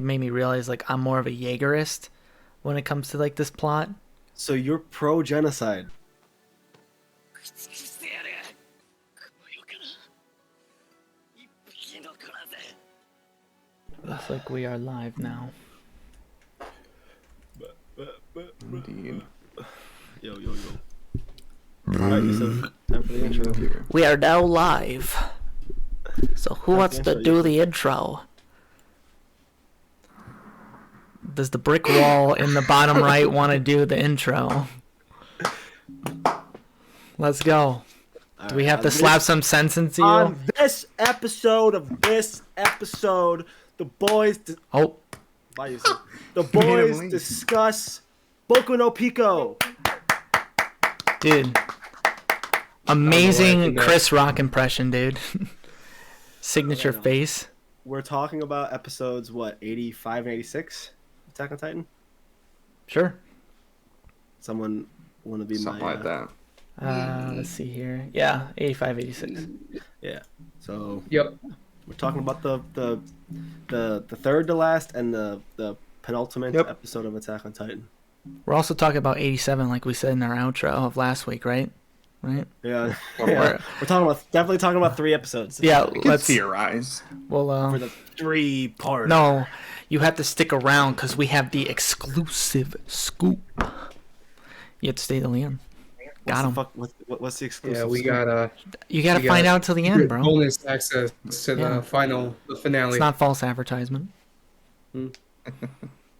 it made me realize like I'm more of a Jaegerist when it comes to like this plot. So you're pro-genocide. Looks like we are live now. Indeed. Yo. Alright, Yusuf, time for the intro. We are now live. So who wants to do the intro? Does the brick wall in the bottom right want to do the intro? Let's go. Do we have to slap some sense into you? On this episode, the boys... Oh, Bye, Yusuf. The boys discuss Boku no Pico. dude. Amazing Chris Rock impression, dude. Signature face. We're talking about episodes, 85 and 86? Attack on Titan? Sure. Someone want to be Something my... like that. Let's see here. Yeah, 85, 86. Yeah. So... Yep. We're talking about the third to last and the penultimate episode of Attack on Titan. We're also talking about 87, like we said in our outro of last week, right? Right? Yeah. We're Definitely talking about 3 episodes. Yeah, You can let's theorize. Well, For the 3 part. no, you have to stick around because we have the exclusive scoop. You have to stay till the end. Got him. What's the exclusive? Yeah, we got You gotta find out till the end, bro. bonus access to Yeah. the finale. It's not false advertisement.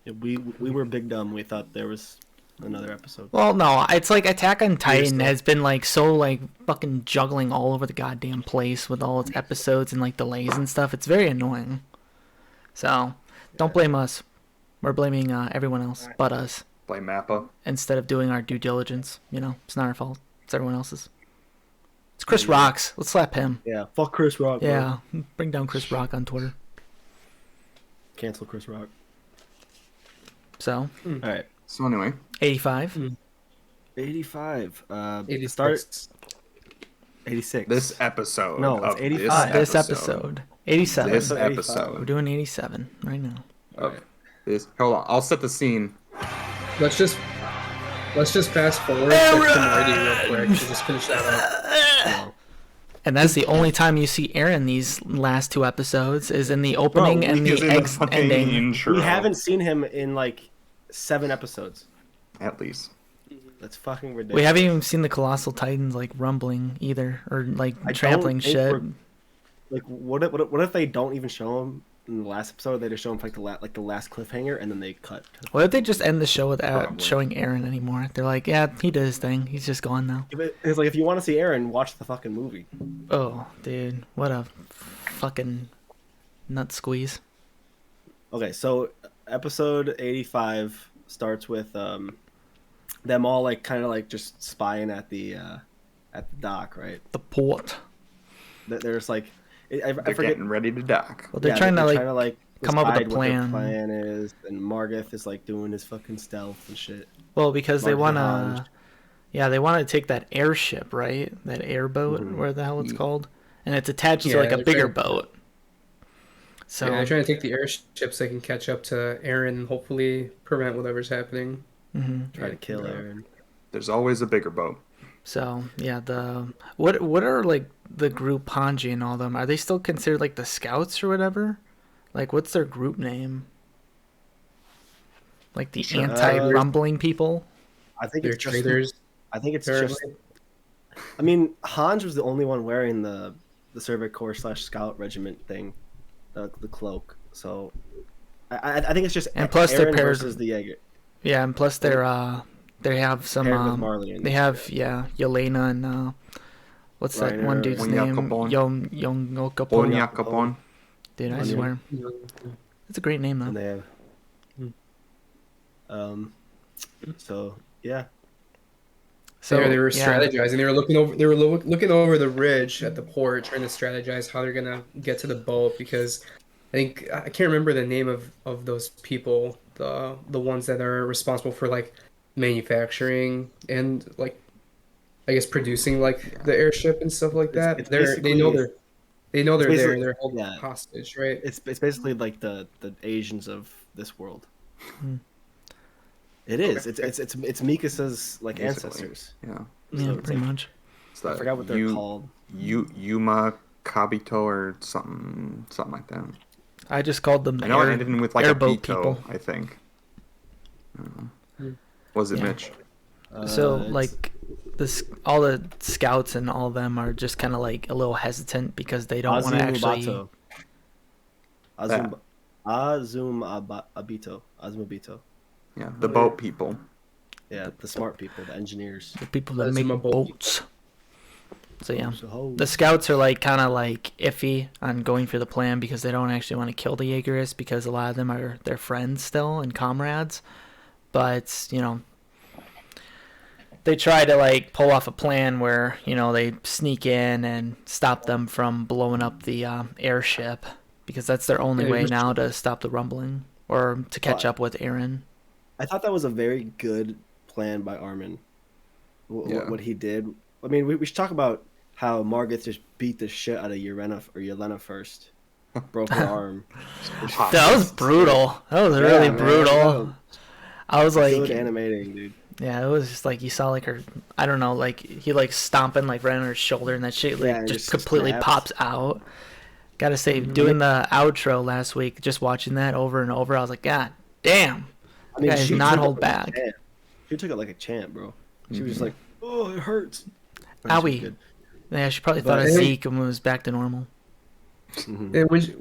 Yeah, we were big dumb. We thought there was another episode. Well, no, it's like Attack on Titan Seriously. has been like so like fucking juggling all over the goddamn place with all its episodes and like delays and stuff. It's very annoying. So, don't blame us. We're blaming everyone else but us. Blame Mappa. Instead of doing our due diligence. You know, it's not our fault. It's everyone else's. It's Chris Rock's. Let's slap him. Yeah, fuck Chris Rock. Bro. Yeah, bring down Chris Rock on Twitter. Cancel Chris Rock. So, All right. So anyway, 85. 85. 86. Start 86. this episode. No, it's of 85. This episode. 87. This Episode 85. We're episode. doing 87 right now. Of this. Hold on. I'll set the scene. Let's just fast forward to Minority real quick to just finish that up. And that's the only time you see Aaron these last 2 episodes is in the opening Bro, and He's the in eggs fucking ending. intro. We haven't seen him in like 7 episodes. At least. That's fucking ridiculous. We haven't even seen the Colossal Titans like rumbling either or like I trampling don't think shit. we're- Like, what if they don't even show him in the last episode? They just show him like the last cliffhanger, and then they cut. What if they just end the show without Probably. showing Aaron anymore? They're like, yeah, he did his thing. He's just gone now. It's like if you want to see Aaron, watch the fucking movie. Oh, dude, what a fucking nut squeeze. Okay, so episode 85 starts with them all like kind of like just spying at the dock, right? The port. There's like I They're forget. getting ready to dock. Well, they're Yeah, trying to like come up with a decide what their plan. plan is, and Margith is like doing his fucking stealth and shit. Well, because they Mark want Hans. to, yeah, they want to take that airship, right? That airboat, where the hell it's called, and it's attached to Yeah, like a they're bigger trying- boat. So Yeah, they're trying to take the airships so they can catch up to Aaron and hopefully prevent whatever's happening. Try to kill Aaron. There's always a bigger boat. so yeah, the what are like the group Hanji and all them? Are they still considered like the scouts or whatever? Like, what's their group name? Like the anti-rumbling people? I think They're it's just. traitors. I think it's apparently. just. I mean, Hans was the only one wearing the Cervic Corps / Scout Regiment thing, the cloak. So, I think it's just And plus they're Aaron paired- versus the Jaeger. Yeah, and plus they have some Paired with Marley and they have Yelena and what's that one Reiner, dude's name? Onyakopon. Yongokopon. Onyakopon. Dude, I Onion. swear. It's a great name And though. they have. So yeah. So they were yeah. strategizing. They were looking over the ridge at the port, trying to strategize how they're gonna get to the boat. Because I can't remember the name of those people, the ones that are responsible for like manufacturing and like I guess producing like the airship and stuff like that. It's They know basically- They know they're there. basically- They're held yeah. hostage, right? It's basically like the Asians of this world. Hmm. It is. Okay. It's Mikasa's like Basically. ancestors. Yeah. Yeah, So it's pretty like- much. It's I that forgot what they're called. Yuma Kabito or something like that. I just called them I know it ended in with like a airboat Bito, people. I think. I don't know. Hmm. Was it Yeah. Mitch? So It's- like all the scouts and all of them are just kind of like a little hesitant because they don't want to actually. Azumabato. Azumabito. Yeah, the boat people. Yeah, the smart people, the engineers. The people that Those make are my boat boats. So yeah, So, the scouts are like kind of like iffy on going for the plan because they don't actually want to kill the Jaegerists because a lot of them are their friends still and comrades. But they try to like pull off a plan where they sneak in and stop them from blowing up the airship because that's their only Yeah, way just- now to stop the rumbling or to catch up with Eren. I thought that was a very good plan by Armin. Yeah. What he did. I mean, we should talk about how Margith just beat the shit out of Yelena first. Broke her arm. That was brutal. That was really man, brutal. no. I was like, Good animating, dude. yeah, it was just like you saw like her. I don't know, like he like stomping like right on her shoulder, and that shit like Yeah, it just just completely snaps. pops out. Gotta say, doing the outro last week, just watching that over and over, I was like, God damn. I mean, Guys, she not took it hold like a back. champ. She took it like a champ, bro. She was just like, "Oh, it hurts." But she was Owie. good. Yeah, she probably thought But- of Zeke and was back to normal. Mhm. And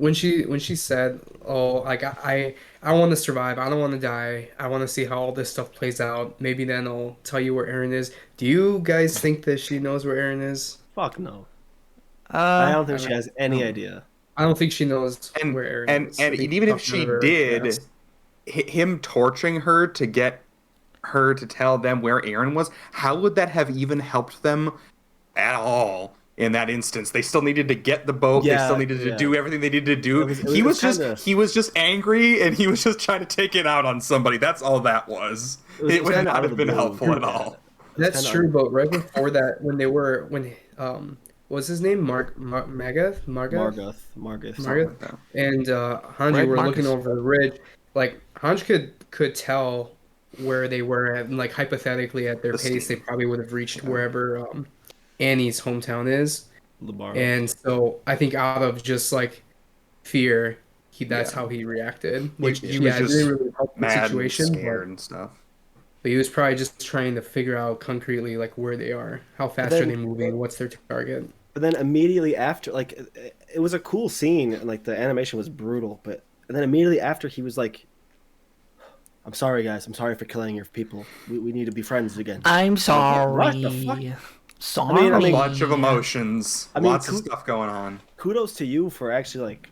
when she said, "Oh, like I want to survive. I don't want to die. I want to see how all this stuff plays out. Maybe then I'll tell you where Eren is." Do you guys think that she knows where Eren is? Fuck no. I don't think I she mean, has any idea. I don't think she knows And where Eren and is. and I think even if talking she to her did, past. him torturing her to get her to tell them where Eren was, how would that have even helped them at all? In that instance, they still needed to get the boat. They Yeah, still needed to yeah. do everything they needed to do. It was he was kinda- just angry, and he was just trying to take it out on somebody. That's all that was. was It would kinda not out of have the been blue. helpful at Yeah. all. That's kinda true, but right before that, when what's his name? Margath? Margith. Something Margath? like that. And Hanji Right, were Marcus. looking over the ridge. Like Hanji could tell where they were at, and like hypothetically at their The pace, they steam. probably would have reached wherever Annie's hometown is. Labarro. And so I think out of just like fear, that's Yeah. how he reacted. Which He was it just didn't really help the Mad and situation. scared and stuff. But he was probably just trying to figure out concretely like where they are, how fast then- are they moving, what's their target. But then immediately after, like, it was a cool scene, and like the animation was brutal. But and then immediately after, he was like, "I'm sorry, guys. I'm sorry for killing your people. We need to be friends again." I'm What sorry. the fuck? Sorry. I A mean- bunch of emotions, I mean, lots of stuff going on. Kudos to you for actually like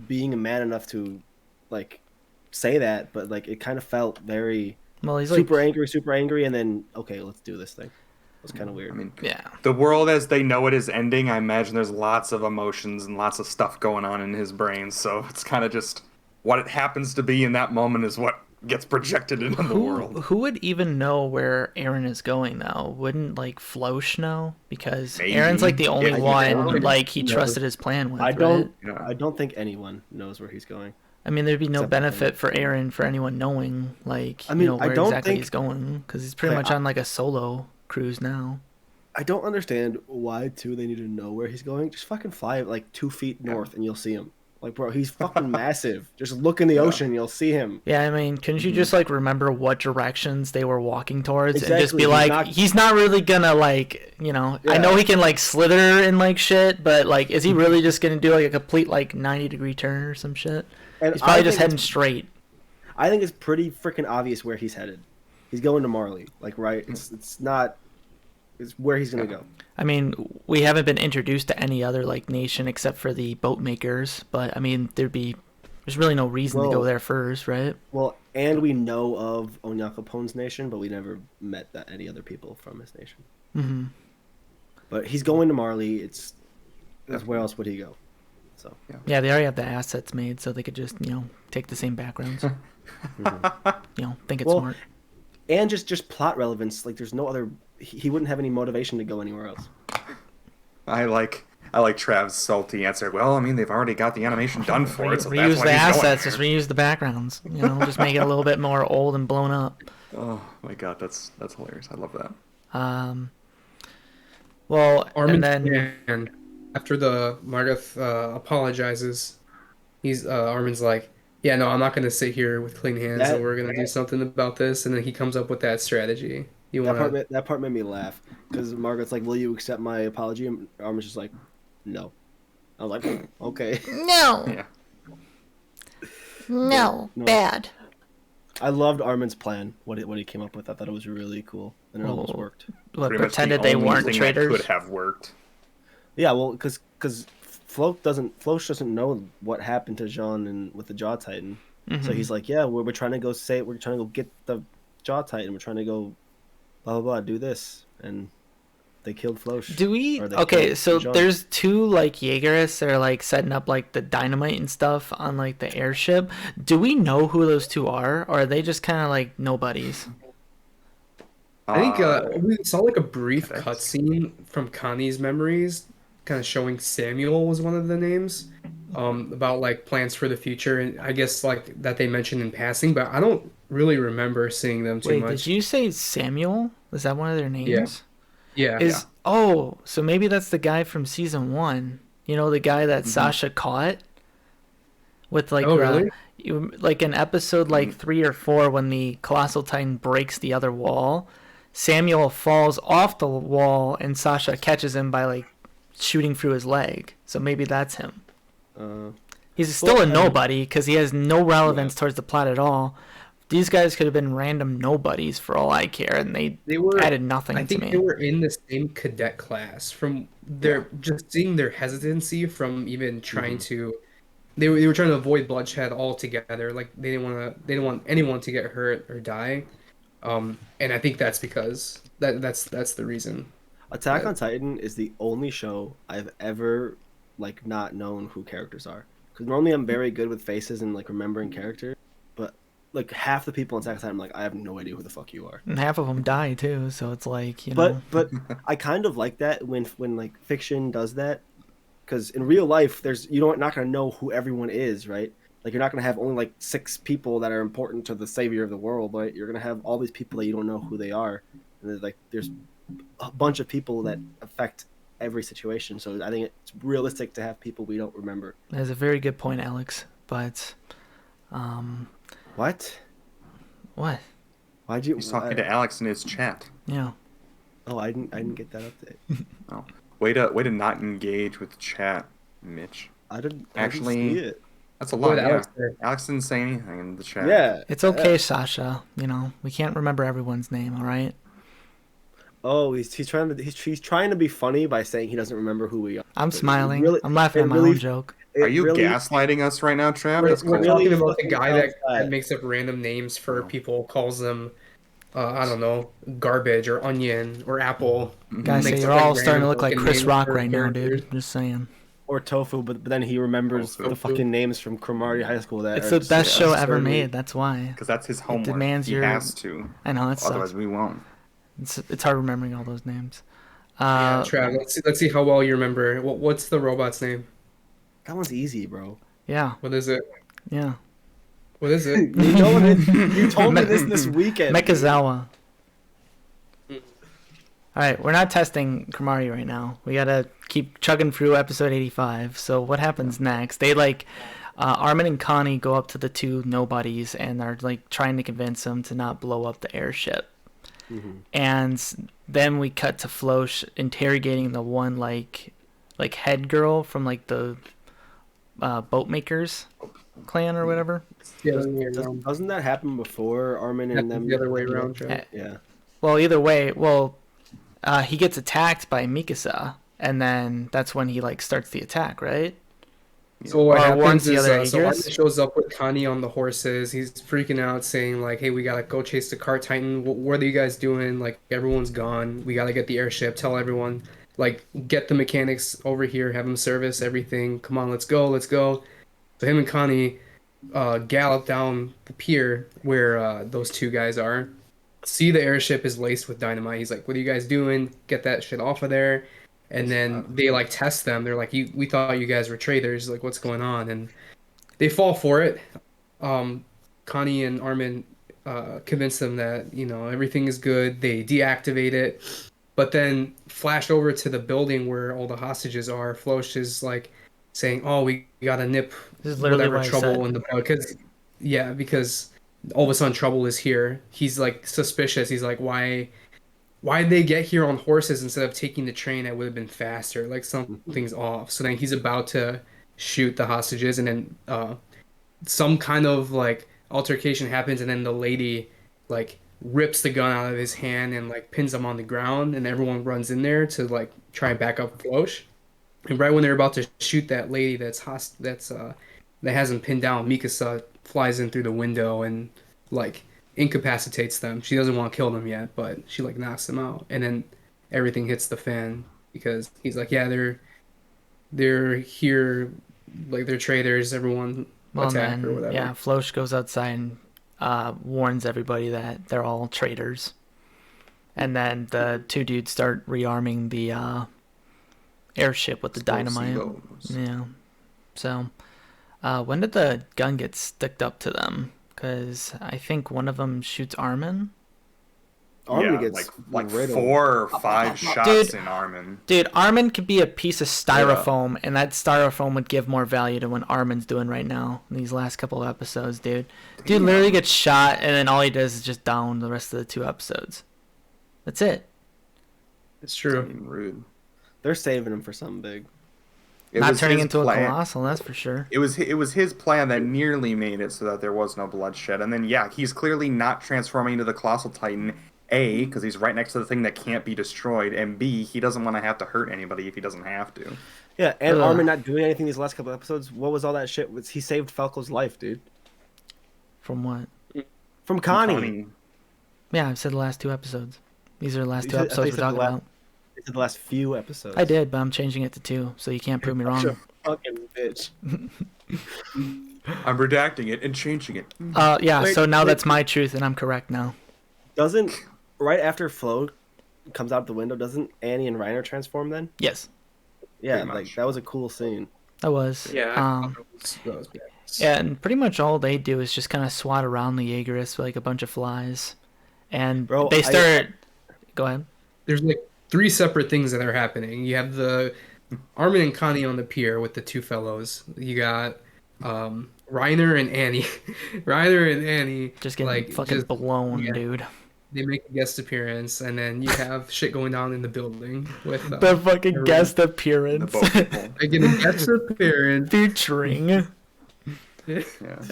being a man enough to like say that, but like it kind of felt very Well, he's like, super angry, and then okay, let's do this thing. It was kind of weird. I mean, yeah. the world as they know it is ending. I imagine there's lots of emotions and lots of stuff going on in his brain. So it's kind of just what it happens to be in that moment is what gets projected into the world. Who would even know where Eren is going though? Wouldn't like Floch know? Because Maybe. Eren's like the only Yeah, he one would. like he No. trusted his plan with. I don't. Right? Yeah. I don't think anyone knows where he's going. I mean, there'd be no Except for benefit him. for Eren for anyone knowing like I mean, I where don't exactly think- he's going because he's pretty Okay, much on like a solo cruise now. I don't understand why too they need to know where he's going. Just fucking fly like 2 feet north and you'll see him. Like, bro, he's fucking massive. Just look in the ocean, you'll see him. Yeah, I mean, couldn't you just like remember what directions they were walking towards and just Exactly, be he's like, not- he's not really gonna like, I Yeah. know he can like slither and like shit, but like, is he really just gonna do like a complete like 90-degree turn or some shit? And He's probably I just think heading straight. I think it's pretty freaking obvious where he's headed. He's going to Marley. Like, right? It's not. It's where he's gonna go. I mean, we haven't been introduced to any other like nation except for the boat makers, but I mean, there's really no reason to go Well- there first, right? Well, and we know of Onyakopon's nation, but we never met any other people from his nation. Hmm. But he's going to Marley. It's where else would he go? So Yeah, they already have the assets made, so they could just take the same backgrounds. Think it's Well, smart. and just plot relevance. Like, there's no other. He wouldn't have any motivation to go anywhere else. I like I like Trav's salty answer. Well, I mean, they've already got the animation done for it, so that's Reuse why the he's going assets, there. just reuse the backgrounds. You know, just make it a little bit more old and blown up. Oh my god, that's hilarious. I love that. Well, Armin and then and after the Margath apologizes, Armin's like, "Yeah, no, I'm not gonna sit here with clean hands, That and we're gonna do something about this." And then he comes up with that strategy. You wanna? that part made me laugh because Margaret's like, "Will you accept my apology?" And Armin's just like, "No." I was like, "Okay." no, Yeah. no, No. bad. I loved Armin's plan. What he came up with. I thought it was really cool, and it almost Oh. worked. What, Pretty much the pretended they only weren't thing traitors? that could have worked. Yeah, well, because Floch doesn't know what happened to Jean and with the Jaw Titan. So he's like, "Yeah, we're trying to go we're trying to go get the Jaw Titan. We're trying to go, blah blah blah, do this." And they killed Floch. Do we? Or they Okay, killed so Jean. there's two like Jaegerists that are like setting up like the dynamite and stuff on like the airship. Do we know who those two are, or are they just kind of like nobodies? I think we saw like a brief cadets. cutscene from Connie's memories, kind of showing Samuel was one of the names, about like plans for the future, and I guess like that they mentioned in passing, but I don't really remember seeing them too Wait, much. did you say Samuel? Is that one of their names? Yeah. Is oh, so maybe that's the guy from season 1. You know, the guy that Sasha caught with like Oh, really? like in episode like 3 or 4 when the Colossal Titan breaks the other wall. Samuel falls off the wall and Sasha catches him by like shooting through his leg. So maybe that's him. He's still Well, a nobody because he has no relevance towards the plot at all. These guys could have been random nobodies for all I care, and they They added nothing I to think me. they were in the same cadet class. From their just seeing their hesitancy from even trying to, they were trying to avoid bloodshed altogether. Like they didn't want anyone to get hurt or die. And I think that's because that's the reason. Attack on Titan is the only show I've ever like not known who characters are. Because normally I'm very good with faces and like remembering characters, but like half the people on Attack on Titan, I'm like, I have no idea who the fuck you are. And half of them die too, so it's like, you know. But I kind of like that when like fiction does that, because in real life you're not gonna know who everyone is, right? Like you're not gonna have only like 6 people that are important to the savior of the world, right? You're gonna have all these people that you don't know who they are, and there's a bunch of people that affect every situation. So I think it's realistic to have people we don't remember. That's a very good point, Alex. But, What? what? Why'd you? He's talking to Alex in his chat. Yeah. Oh, I didn't get that update. Oh, way to not engage with chat, Mitch. I didn't Actually- see it. That's a What lot. did Yeah. Alex say? Alex didn't say anything in the chat. Yeah. It's okay, Sasha. You know, we can't remember everyone's name, all right? Oh, he's trying to be funny by saying he doesn't remember who we are. I'm But it smiling. really- I'm laughing it at my really- own joke. it Are you really- gaslighting us right now, Trav? We're, That's we're cool. really talking about the fucking guy that outside. makes up random names for people, calls them, I don't know, garbage or onion or apple. Guys, Makes say up, you're all like, starting to random look like fucking Chris names Rock for right now, characters. dude. Just saying. Or Tofu, but then he remembers Tofu. the fucking names from Cromartie High School. That It's are the just best show ever absurdly- made. That's why. Because that's his homework. demands he your- has to. I know, it Otherwise, sucks. we won't. It's hard remembering all those names. Yeah, Trav, let's see how well you remember. What's the robot's name? That one's easy, bro. Yeah, What is it? yeah. What is it? You told me this weekend. Mekazawa. Alright, we're not testing Kamari right now. We gotta keep chugging through episode 85. So what happens next? They like Armin and Connie go up to the two nobodies and are like trying to convince them to not blow up the airship. And then we cut to Floch interrogating the one like head girl from like the boat makers clan or whatever. The other way around. Doesn't that happen before Armin and them? The other way around, Trav. Yeah. Well, either way, he gets attacked by Mikasa, and then that's when he like starts the attack, right? So what Or warns happens the is, other so Armin Aegis? shows up with Connie on the horses. He's freaking out, saying like, "Hey, we gotta go chase the Cart Titan. What are you guys doing? Like, everyone's gone. We gotta get the airship. Tell everyone, like, get the mechanics over here. Have them service everything. Come on, let's go, let's go." So him and Connie gallop down the pier where those two guys are. See the airship is laced with dynamite. He's like, "What are you guys doing? Get that shit off of there." And then they like test them. They're like, we thought you guys were traitors. Like, what's going on? And they fall for it. Connie and Armin convince them that, everything is good. They deactivate it. But then flash over to the building where all the hostages are. Floch is like saying, "Oh, we gotta nip This is literally whatever what I trouble said. in the bud." Because all of a sudden trouble is here. He's like suspicious. He's like, why did they get here on horses instead of taking the train? That would have been faster. Like something's off. So then he's about to shoot the hostages, and then some kind of like altercation happens, and then the lady like rips the gun out of his hand and like pins him on the ground, and everyone runs in there to like try and back up Floch. And right when they're about to shoot that lady that hasn't pinned down, Mikasa flies in through the window and like incapacitates them. She doesn't want to kill them yet, but she like knocks them out, and then everything hits the fan because he's like, yeah, they're here, like they're traitors. Everyone Well, attack or then, whatever. yeah, Floch goes outside and warns everybody that they're all traitors. And then the two dudes start rearming the airship with the dynamite. Explosivos. Yeah. So, when did the gun get sticked up to them? Because I think one of them shoots Armin. Armin Yeah, gets like riddled. 4 or 5 shots Dude. in Armin. Dude, Armin could be a piece of styrofoam, and that styrofoam would give more value to what Armin's doing right now in these last couple of episodes, dude. Dude literally gets shot, and then all he does is just down the rest of the 2 episodes. That's it. It's I true. mean, rude. They're saving him for something big. It Not was turning his into plan. a colossal, that's for sure. It was his plan that nearly made it so that there was no bloodshed. And then yeah, he's clearly not transforming into the Colossal Titan. A, because he's right next to the thing that can't be destroyed, and B, he doesn't want to have to hurt anybody if he doesn't have to. Yeah, and Ugh. Armin not doing anything these last couple episodes. What was all that shit? He saved Falco's life, dude. From what? From Connie. Yeah, I've said the last 2 episodes. These are the last You 2 said- I episodes thought you we're said the talking about. It's the last few episodes. I did, but I'm changing it to 2, so you can't prove me Such a wrong. fucking bitch. I'm redacting it and changing it. Yeah, Wait, so now wait. that's my truth, and I'm correct now. Doesn't right after Flo comes out the window, doesn't Annie and Reiner transform then? Yes, Yeah, Pretty like much. that was a cool scene. that was. Yeah. That was bad. Yeah, and pretty much all they do is just kind of swat around the Jaegerist with like a bunch of flies, and Bro, they start. Go ahead. There's like 3 separate things that are happening. You have the Armin and Connie on the pier with the 2 fellows. You got Reiner and Annie. Reiner and Annie Just getting like fucking just blown, yeah. dude. they make a guest appearance, and then you have shit going on in the building with The fucking everyone- guest The appearance boat people. Like in a guest appearance. featuring. Yeah.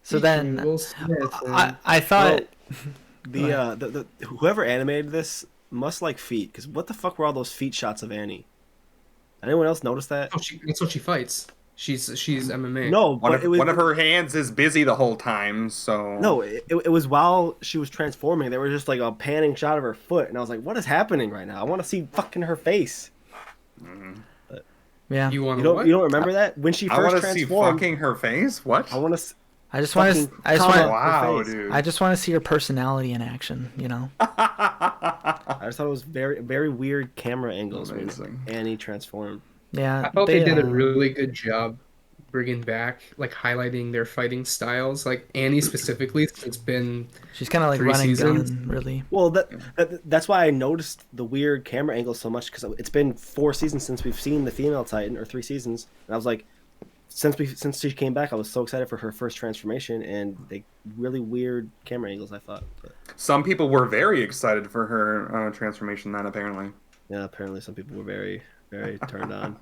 So then, Will Smith and- I thought. The whoever animated this must like feet, because what the fuck were all those feet shots of Annie? Anyone else notice that? Oh, that's what she fights. She's MMA. No, One but of, it was one of her hands is busy the whole time, so no. It was while she was transforming. There was just like a panning shot of her foot, and I was like, "What is happening right now? I want to see fucking her face." Yeah, You want You to don't what? you don't remember that when she I first want to see transformed? fucking her face. What? I want to. I just want to. fucking I just comment. want. Wow, her face. dude. I just want to see her personality in action. You know. I just thought it was very weird camera angles Amazing. when Annie transformed. Yeah. I thought they did a really good job bringing back, like highlighting their fighting styles. Like Annie specifically, since it's been She's kind of like 3 running seasons. gun, really. Well, that's why I noticed the weird camera angles so much, because it's been 4 seasons since we've seen the female Titan, or 3 seasons, and I was like, since she came back, I was so excited for her first transformation, and they really weird camera angles, I thought. But, Some people were very excited for her transformation. Then apparently, yeah, apparently some people were very turned on.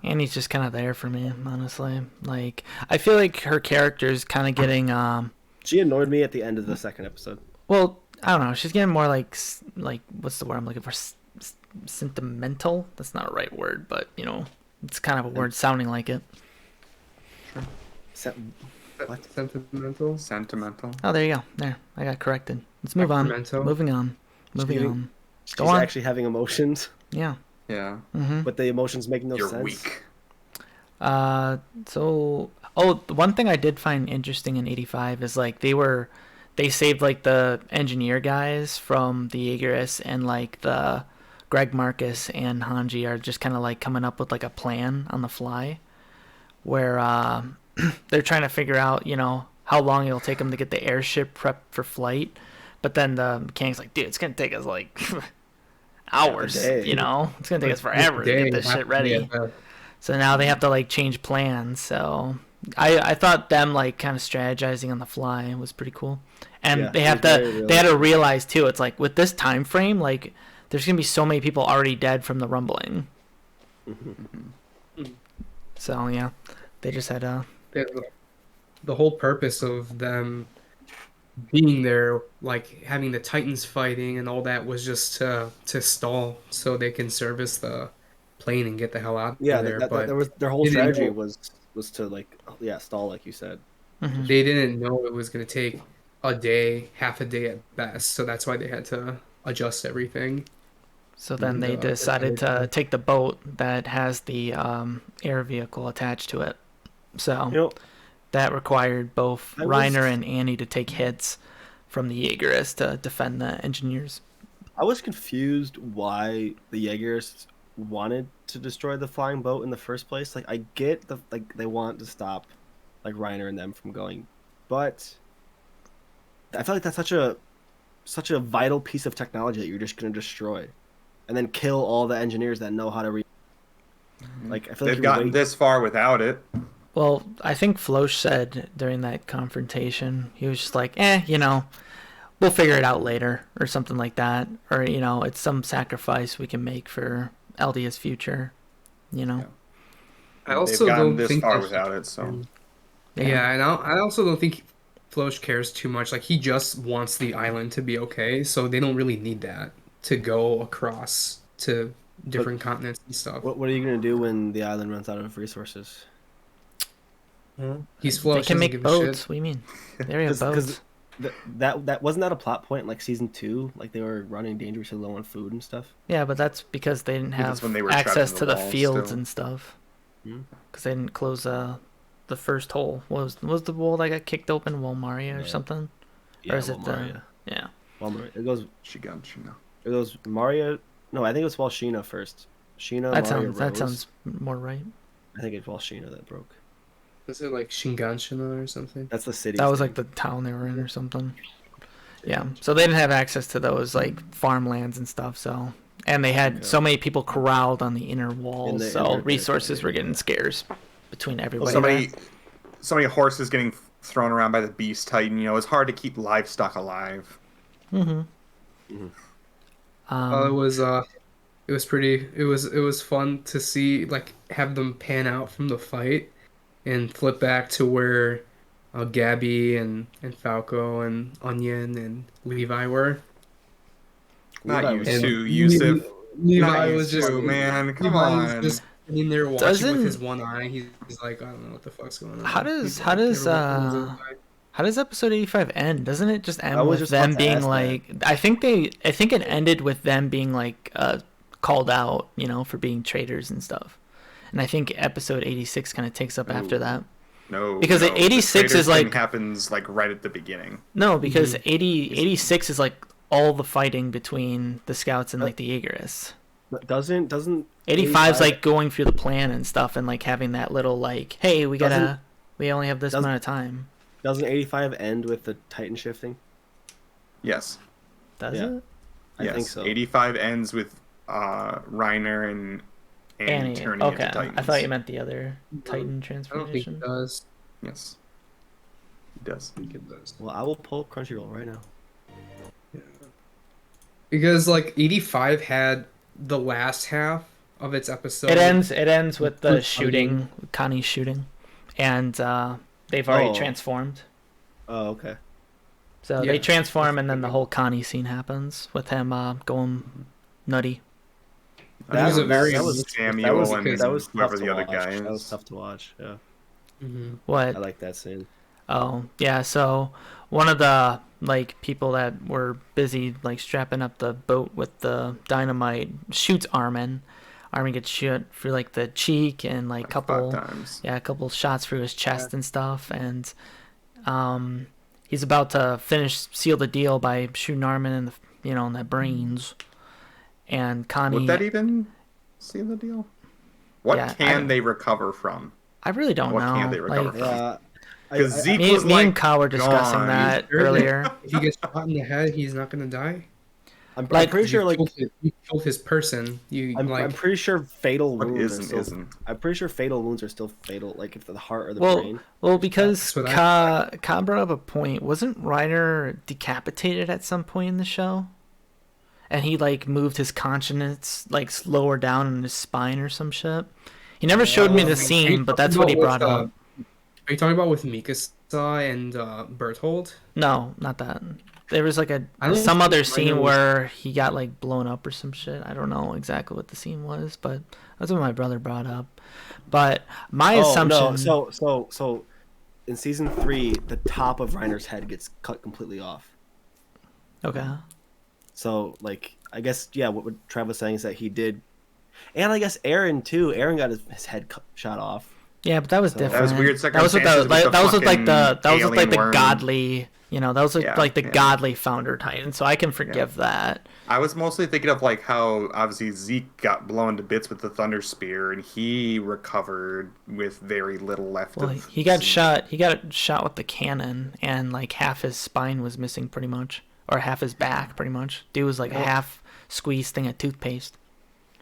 Annie's just kind of there for me, honestly. Like, I feel like her character is kind of getting, She annoyed me at the end of the 2nd episode. well, I don't know. She's getting more like what's the word I'm looking for? Sentimental? That's not a right word, but, you know, it's kind of a word sounding like it. What? sentimental. sentimental. Oh, there you go. There. I got corrected. Let's move on. Sacramento. Moving on. Moving She's- on. She's Go on. actually having emotions, Yeah. Yeah, Mm-hmm. but the emotions make no you're sense. weak. The one thing I did find interesting in 85 is like they saved like the engineer guys from the Jaegerists and like the Greg Marcus and Hanji are just kind of like coming up with like a plan on the fly, where they're trying to figure out, how long it'll take them to get the airship prepped for flight. But then the mechanic's like, dude, it's gonna take us like hours, day. It's gonna take us forever to get this shit ready. So now they have to like change plans. So I thought them like kind of strategizing on the fly was pretty cool. And Yeah, they had to realize too, it's like with this time frame, like there's gonna be so many people already dead from the rumbling. So yeah, they just had The whole purpose of them being there, like having the Titans fighting and all that, was just to stall so they can service the plane and get the hell out of there. But that was their whole they didn't strategy know- was to like stall, like you said. they didn't know it was going to take a day, half a day at best. So that's why they had to adjust everything. So then they decided to take the boat that has the air vehicle attached to it. So that required both Reiner and Annie to take hits from the Jaegerists to defend the engineers. I was confused why the Jaegers wanted to destroy the flying boat in the first place. Like, I get they want to stop like Reiner and them from going, but I feel like that's such a vital piece of technology that you're just gonna destroy, and then kill all the engineers that know how to read. Like, I feel They've like gotten this far without it. Well, I think Floch said during that confrontation, he was just like, we'll figure it out later, or something like that. Or, it's some sacrifice we can make for Eldia's future, Yeah. I also They've gotten don't this think far that- without it, so Yeah, and I also don't think Floch cares too much. Like, he just wants the island to be okay, so they don't really need that to go across to different continents and stuff. What are you gonna do when the island runs out of resources? He's They Floch, can doesn't make give a boats. shit. What do you mean? They already have boats. That wasn't that a plot point in like season 2? Like, they were running dangerously low on food and stuff. Yeah, but that's because they didn't think have it's when they were trapped access in to the the walls fields still. and stuff. Hmm. Because they didn't close the first hole. What was the wall that got kicked open? Walmaria or Yeah. something? Yeah, Or is it Maria. Yeah. It goes Shiganshina. Maria. No, I think it was Walshina first. Sheena. That Maria, that Rose. sounds more right. I think it's Walshina that broke. Was it like Shinganshina or something? That's the city. That was like the town they were in or something. Yeah. So they didn't have access to those like farmlands and stuff. So and they had so many people corralled on the inner walls. the So inner resources were territory, getting scarce between everybody. So many horses getting thrown around by the Beast Titan. It's hard to keep livestock alive. Mm-hmm. It was fun to see, like, have them pan out from the fight and flip back to where Gabby and Falco and Onion and Levi were. Not you was- two, Yusuf. Levi Not you was just two, man. Come Levi was on. just sitting there watching Doesn't- with his one eye. He's like, I don't know what the fuck's going on. How does- He's how like, does, everyone knows Levi. How does episode 85 end? Doesn't it just end I was with just them about to being ask like I think it ended with them being like called out, for being traitors and stuff. And I think episode 86 kind of takes up after Ooh. that. No, Because no, 86 the is traitors thing like- happens like right at the beginning. No, because 86 is like all the fighting between the scouts and like the Jaegerists. But doesn't 85's like going through the plan and stuff and like having that little like, hey, we Doesn't- only have this doesn't- amount of time. doesn't 85 end with the Titan shifting? Yes. Does Yeah. it? I Yes. think so. 85 ends with Reiner and Annie. turning Okay. into Titans. I thought you meant the other Titan I don't think transformation. it does. Yes. He does. I think it does. Well, I will pull up Crunchyroll right now. Because like 85 had the last half of its episode. It ends with the With shooting, Connie's shooting, and they've already Oh. transformed. Oh, okay. So Yeah. they transform, and then the whole Connie scene happens with him going nutty. That was a very- Samuel and that was whoever tough to the other watch. guy That was is. tough to watch. Yeah, Mhm. What? I like that scene. Oh, yeah. So one of the like people that were busy like strapping up the boat with the dynamite shoots Armin. Armin gets shot through like the cheek and like Like couple 5 times. a couple shots through his chest and stuff, and he's about to seal the deal by shooting Armin in the in the brains, and Connie. Would that even seal the deal? What Yeah, I can don't- they recover from? I really don't What know. can they recover Like, from? Yeah. Because Zeke me, was me like, and Kyle were discussing gone. that Sure that earlier. If he gets shot in the head, he's not gonna die. I'm Like, pretty sure like You killed his person. I'm pretty sure fatal What wounds isn't, are still. isn't. I'm pretty sure fatal wounds are still fatal, like if the heart or the Well, brain. well, because That's what I Ka brought up a point. Wasn't Reiner decapitated at some point in the show? And he like moved his conscience like lower down in his spine or some shit. He never showed me the scene, but that's what he brought up. Are you talking about with Mikasa and Berthold? No, not that. There was like I don't some think other Reiner scene was- where he got like blown up or some shit. I don't know exactly what the scene was, but that's what my brother brought up. But my assumption. No, so in season 3, the top of Reiner's head gets cut completely off. Okay. So like I guess what Trav was saying is that he did, and I guess Aaron too. Aaron got his head shot off. Yeah, but that was So- different. That was weird That was with circumstances with the that was with like the fucking that was with like alien the worm. godly, that was Yeah, like the yeah. godly founder Titan. So I can forgive that. I was mostly thinking of like how obviously Zeke got blown to bits with the Thunder Spear, and he recovered with very little left. Well, of he got Zeke. shot. He got shot with the cannon, and like half his spine was missing, pretty much, or half his back, pretty much. Dude was like a half squeezed thing of toothpaste.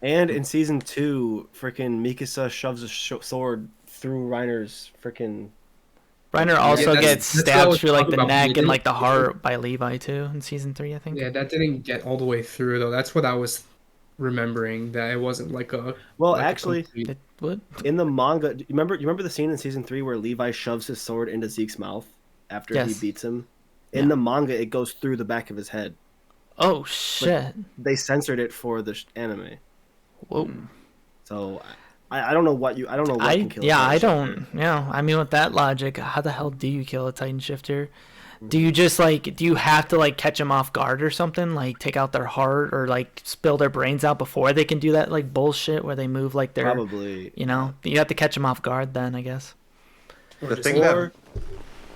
And in season 2, freaking Mikasa shoves a sword through Reiner's freaking. Reiner also that's- gets that's what I stabbed was through like talking the about. They neck and didn't- like the heart by Levi too in season 3, I think. Yeah, that didn't get all the way through though. That's what I was remembering. That it wasn't like a. Well, like a actually, complete- It would. in the manga, you remember the scene in season 3 where Levi shoves his sword into Zeke's mouth after he Yes. beats him? In Yeah. the manga, it goes through the back of his head. Oh shit! They censored it for the anime, Whoa. so I don't know what I don't know what can kill. a I Titan don't. Shifter. I mean, with that logic, how the hell do you kill a Titan Shifter? Do you just do you have to like catch them off guard or something? Like take out their heart or like spill their brains out before they can do that like bullshit where they move like they're, Probably. you have to catch them off guard then, I guess. The just- thing Or,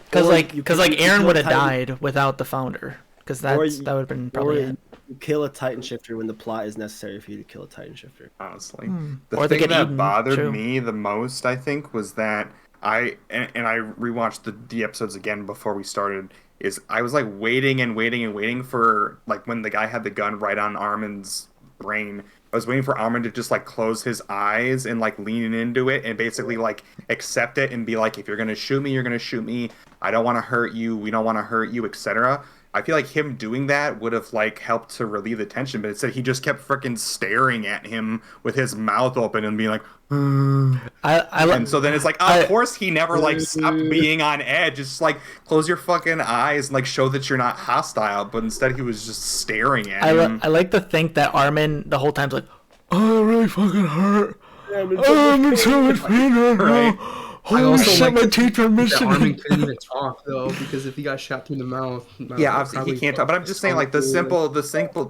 Because Or like you Aaron kill would have Titan- died without the founder. Because Or that would have been or probably it. you kill a Titan Shifter when the plot is necessary for you to kill a Titan Shifter. honestly. Hmm. The Or they thing get that eaten, bothered true. me the most, I think, was that I rewatched the episodes again before we started. Is I was like waiting and waiting and waiting for like when the guy had the gun right on Armin's brain. I was waiting for Armin to just like close his eyes and like lean into it and basically like accept it and be like, if you're gonna shoot me, you're gonna shoot me. I don't want to hurt you. We don't want to hurt you, etc. I feel like him doing that would have like helped to relieve the tension, but instead he just kept freaking staring at him with his mouth open and being like, and so then it's like, of course he never like stopped being on edge. It's just like close your fucking eyes and like show that you're not hostile, but instead he was just staring at him. I like to think that Armin the whole time's like, oh, it really fucking hurt. Yeah, I'm in so much pain right Right. now. I Holy also shit, like my to teeth are that missing. Armin couldn't even talk though because if he got shot through the mouth. Yeah, obviously he can't talk, but I'm just saying like the simple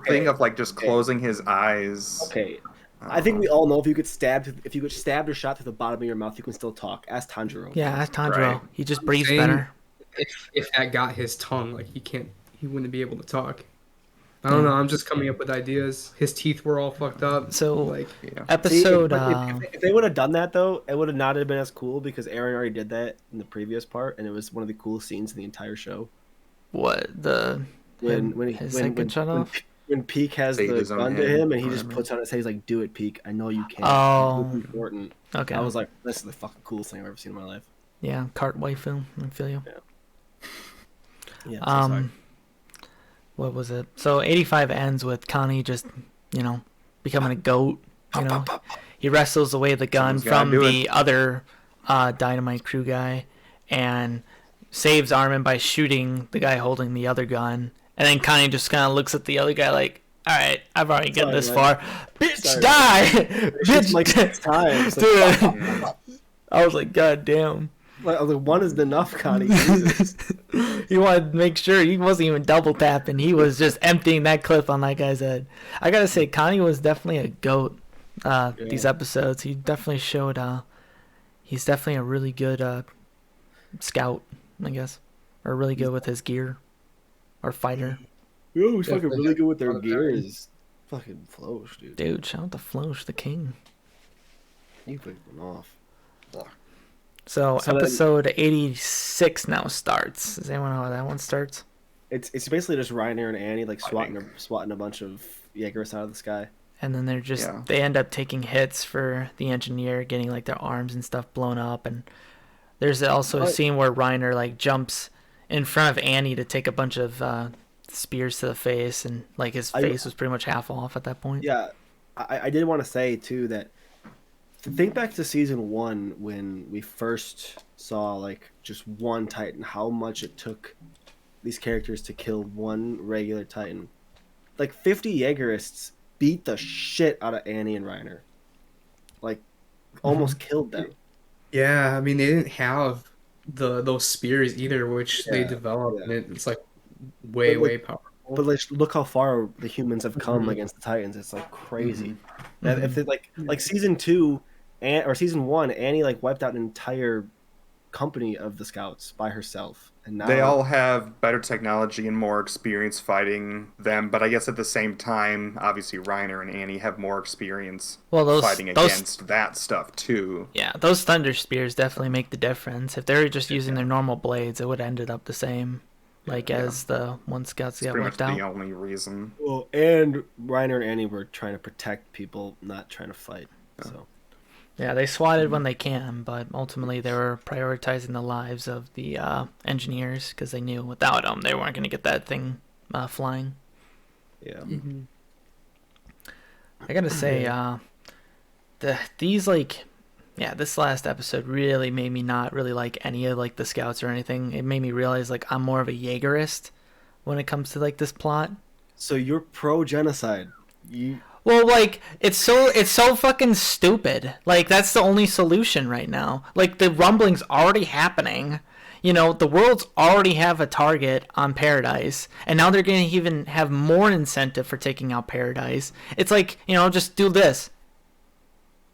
thing of like just Okay. closing his eyes. Okay. I think we all know if you get stabbed or shot through the bottom of your mouth, you can still talk. Ask Tanjiro. Yeah, that's Tanjiro. Right. He just breathes saying- better. If that got his tongue, like he wouldn't be able to talk. I don't know. I'm just coming up with ideas. His teeth were all fucked up. So like, Yeah. See, episode. if they would have done that though, it would have not have been as cool because Aaron already did that in the previous part, and it was one of the coolest scenes in the entire show. What the his head gets shut off? When Peak has Saved the his own gun to head. him, and he just Remember. puts on his head, he's like, "Do it, Peak. I know you can." Oh. It's important. Okay. I was like, "This is the fucking coolest thing I've ever seen in my life." Yeah, cart waifu. I feel you. Yeah. So sorry. What was it? So 85 ends with Connie just, becoming a goat. He wrestles away the gun Someone's gotta from do the other Dynamite crew guy and saves Armin by shooting the guy holding the other gun. And then Connie just kind of looks at the other guy like, all right, I've already gotten Sorry, this man. far. Bitch, Sorry. die! It's just like 6 times. Like, Dude. I was like, God damn. I was like, one is enough, Connie. Jesus. He wanted to make sure he wasn't even double tapping. He was just emptying that clip on that guy's head. I gotta say, Connie was definitely a goat. These episodes, he definitely showed. He's definitely a really good scout, I guess, or really good with his gear, or fighter. You know who's fucking Definitely really good with their got a lot of gears? Fucking Floch, dude. Dude, shout out to Floch, the king. You fucking went off. So So then- episode 86 now starts. Does anyone know how that one starts? It's basically just Reiner and Annie like swatting a bunch of Jaegerists out of the sky. And then they're just Yeah. they end up taking hits for the engineer, getting like their arms and stuff blown up. And there's also a Oh. scene where Reiner like jumps in front of Annie to take a bunch of spears to the face, and like his face was pretty much half off at that point. Yeah, I did want to say too that think back to season 1 when we first saw like just one Titan, how much it took these characters to kill one regular Titan. Like 50 Jaegerists beat the shit out of Annie and Reiner. Like almost killed them. Yeah, I mean they didn't have those spears either, which they Yeah, developed, yeah. and it's like way But, like, way powerful. But like, look how far the humans have come Mhm. against the Titans. It's like crazy. Mhm. That if they like season 2 or season 1, Annie like wiped out an entire company of the Scouts by herself, and now They all have better technology and more experience fighting them, but I guess at the same time, obviously Reiner and Annie have more experience Well, those fighting against that stuff too. yeah, those thunder spears definitely make the difference. If they were just using their normal blades, it would have ended up the same, like as the one scouts It's got pretty much wiped out. the only reason. well, and Reiner and Annie were trying to protect people, not trying to fight. So Yeah, they swatted when they can, but ultimately they were prioritizing the lives of the engineers because they knew without them they weren't going to get that thing flying. yeah, Mm-hmm. I gotta say, this last episode really made me not really like any of like the scouts or anything. It made me realize like I'm more of a Jaegerist when it comes to like this plot. so you're pro genocide. You Well, like it's so fucking stupid. Like that's the only solution right now. Like the rumbling's already happening. You know, the worlds already have a target on Paradise, and now they're going to even have more incentive for taking out Paradise. It's like, you know, just do this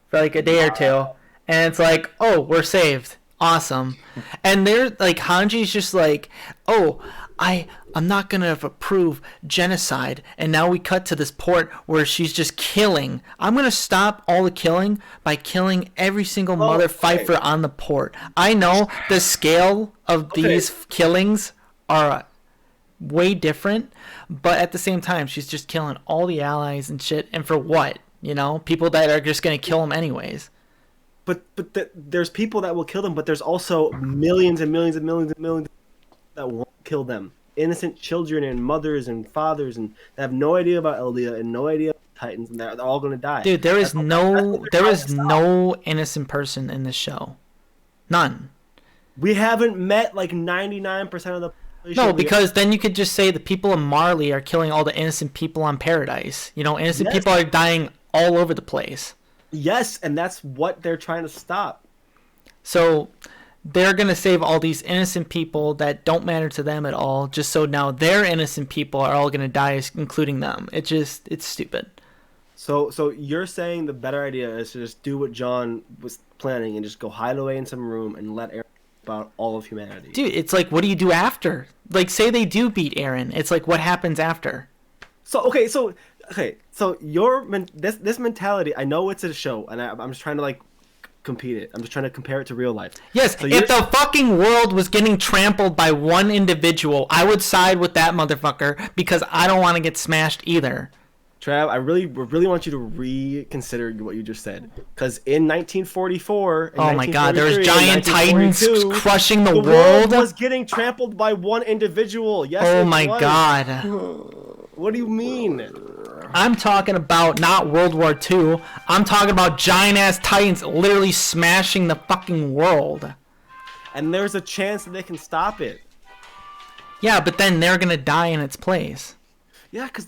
for like a day or two, and it's like, oh, we're saved. Awesome. And they're like, Hanji's just like, oh, I'm not gonna approve genocide. And now we cut to this port where she's just killing. I'm gonna stop all the killing by killing every single mother fifer on the port. I know the scale of these killings are way different, but at the same time, she's just killing all the allies and shit. And for what? You know, people that are just gonna kill them anyways. but there's people that will kill them, but there's also millions and millions and millions and millions that won't kill them. Innocent children and mothers and fathers, and they have no idea about Eldia and no idea about Titans, and they're all going to die. Dude, there is That's what they're there trying is to stop. no innocent person in this show. None. We haven't met like 99% of the population. No, We- because then you could just say the people in Marley are killing all the innocent people on Paradise. You know, innocent Yes. people are dying all over the place. yes, and that's what they're trying to stop. So they're going to save all these innocent people that don't matter to them at all, just so now their innocent people are all going to die, including them. It's stupid. So you're saying the better idea is to just do what John was planning and just go hide away in some room and let Aaron about all of humanity. Dude, it's like, what do you do after? Like, say they do beat Eren. It's like, what happens after? So this mentality. I know it's a show, and I'm just trying to like compete it. I'm just trying to compare it to real life. Yes, So if you're- the fucking world was getting trampled by one individual, I would side with that motherfucker because I don't want to get smashed either. Trav, I really want you to reconsider what you just said, because in 1944, and Oh my god, there was 1943, giant and titans 1942, crushing the the world world. was getting trampled by one individual. Yes. Oh it my was. god. What do you mean? I'm talking about not World War II. I'm talking about giant ass titans literally smashing the fucking world. And there's a chance that they can stop it. Yeah, but then they're gonna die in its place. Yeah, because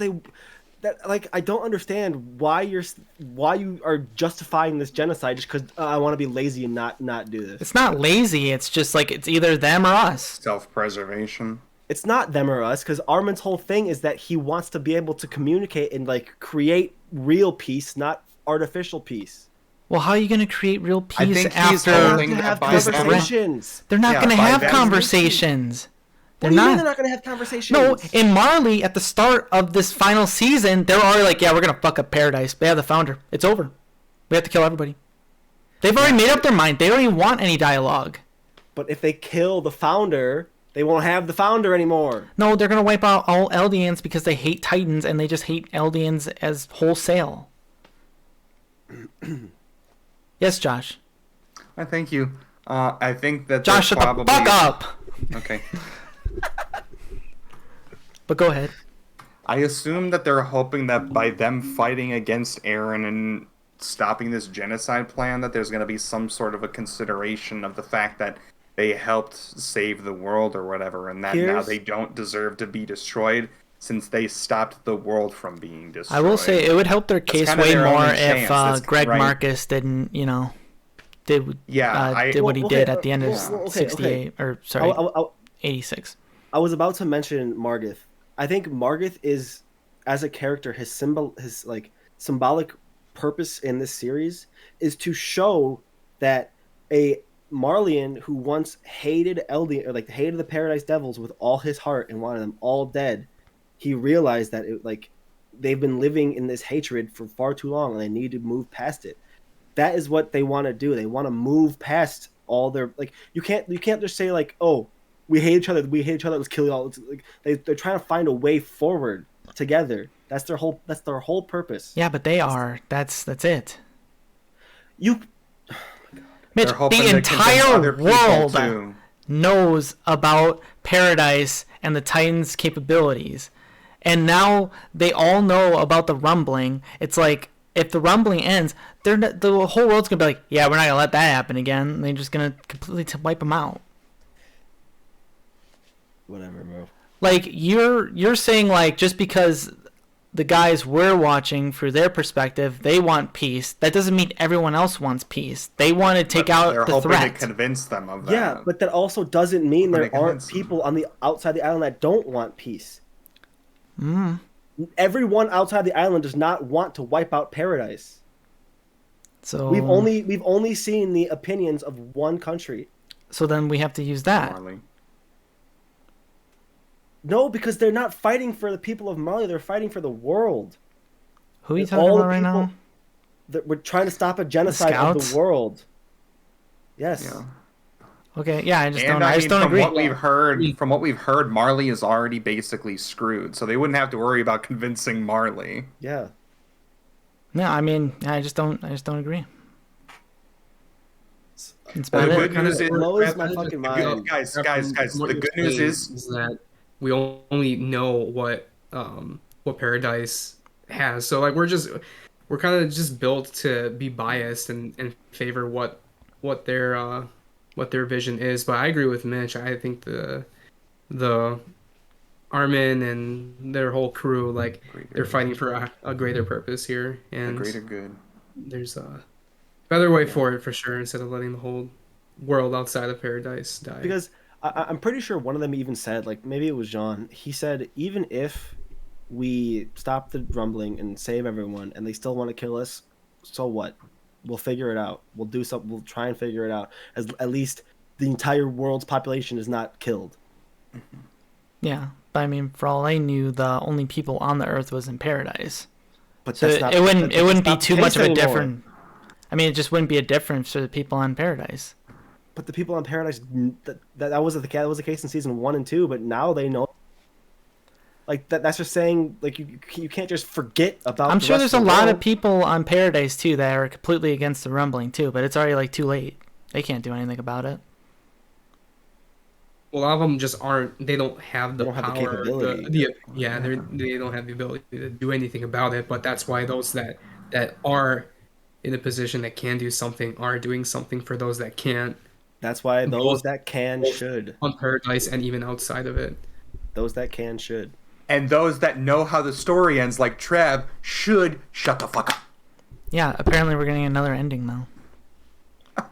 I don't understand why you are justifying this genocide just because I want to be lazy and not do this. It's not lazy, it's just like it's either them or us. Self-preservation. It's not them or us, because Armin's whole thing is that he wants to be able to communicate and like create real peace, not artificial peace. Well, how are you gonna create real peace think he's after holding To that have by this that- threat? conversations. They're not Yeah, gonna by have that- conversations. They're What do you mean not. they're not gonna have conversations? No, in Marley, at the start of this final season, they're already like, yeah, we're gonna fuck up Paradise. They have the founder. It's over. We have to kill everybody. They've already made up their mind. They don't even want any dialogue. But if they kill the founder, they won't have the founder anymore. No, they're gonna wipe out all Eldians because they hate Titans and they just hate Eldians as wholesale. Yes, Josh. I thank you. I think that Josh, shut they're probably... the fuck up. Okay. But go ahead. I assume that they're hoping that by them fighting against Eren and stopping this genocide plan, that there's going to be some sort of a consideration of the fact that they helped save the world or whatever, and that now Here's- they don't deserve to be destroyed since they stopped the world from being destroyed. I will say it would help their case kinda way their more only if chance. That's Greg right. Marcus didn't, did Yeah, did what he Well, did okay, at the end of well, okay, 68 or sorry, I 86. was about to mention Margith. I think Margith is, as a character, his symbolic purpose in this series is to show that a Marleyan who once hated Eldian, or hated the Paradise Devils with all his heart and wanted them all dead, he realized that they've been living in this hatred for far too long and they need to move past it. That is what they want to do. They want to move past all their you can't just say oh, we hate each other, let's kill you all. They're trying to find a way forward together. That's their whole purpose. Yeah, but they are. That's it. You Mitch, They're hoping the to convince entire other people world too. knows about Paradise and the Titans' capabilities. And now they all know about the rumbling. It's like, if the rumbling ends, the whole world's going to be like, yeah, we're not going to let that happen again. And they're just going to completely wipe them out. whatever, bro. Like, you're saying, just because the guys we're watching, through their perspective, they want peace, that doesn't mean everyone else wants peace. They want to take out They're the hoping threat. to convince them of that. Yeah, but that also doesn't mean But there they aren't convince them. people on the outside the island that don't want peace. Mm. Everyone outside the island does not want to wipe out Paradise. So We've only seen the opinions of one country. So then we have to use that. Marley. No, because they're not fighting for the people of Mali. They're fighting for the world. Who are you And talking all about the right people- now? That we're trying to stop a genocide of Scouts? the world. Yes. Yeah. Okay, yeah, I just And don't. I just don't from agree. what we've heard, Marley is already basically screwed, so they wouldn't have to worry about convincing Marley. Yeah. No, I mean, I just don't agree. That's Well, about the it. good news is, blows my fucking mind. guys, From what the you're good news saying is that we only know what Paradise has. So we're kind of just built to be biased and favor what their vision is. But I agree with Mitch. I think the Armin and their whole crew, they're fighting for a greater purpose here, the and greater good. there's a better way for it for sure, instead of letting the whole world outside of Paradise die. Because I'm pretty sure one of them even said, maybe it was John, he said, even if we stop the rumbling and save everyone and they still want to kill us, so what? We'll figure it out. We'll do something. We'll try and figure it out. At least the entire world's population is not killed. Yeah, but I mean, for all I knew, the only people on the Earth was in Paradise. But So that's not, it wouldn't that's be not the too much case of a anymore. difference. I mean, it just wouldn't be a difference for the people on Paradise. But the people on Paradise, that was the case in season 1 and 2. But now they know. That's just saying, you can't just forget about. I'm the sure rest there's a the lot world. of people on Paradise too that are completely against the rumbling too, but it's already too late. They can't do anything about it. A lot of them just aren't. They don't have the They don't have the power. capability. They don't have the ability to do anything about it. But that's why those that are in a position that can do something are doing something for those that can't. That's why those Both- that can should. On Paradise and even outside of it. Those that can should. And those that know how the story ends, like Trev, should shut the fuck up. Yeah, apparently we're getting another ending though. I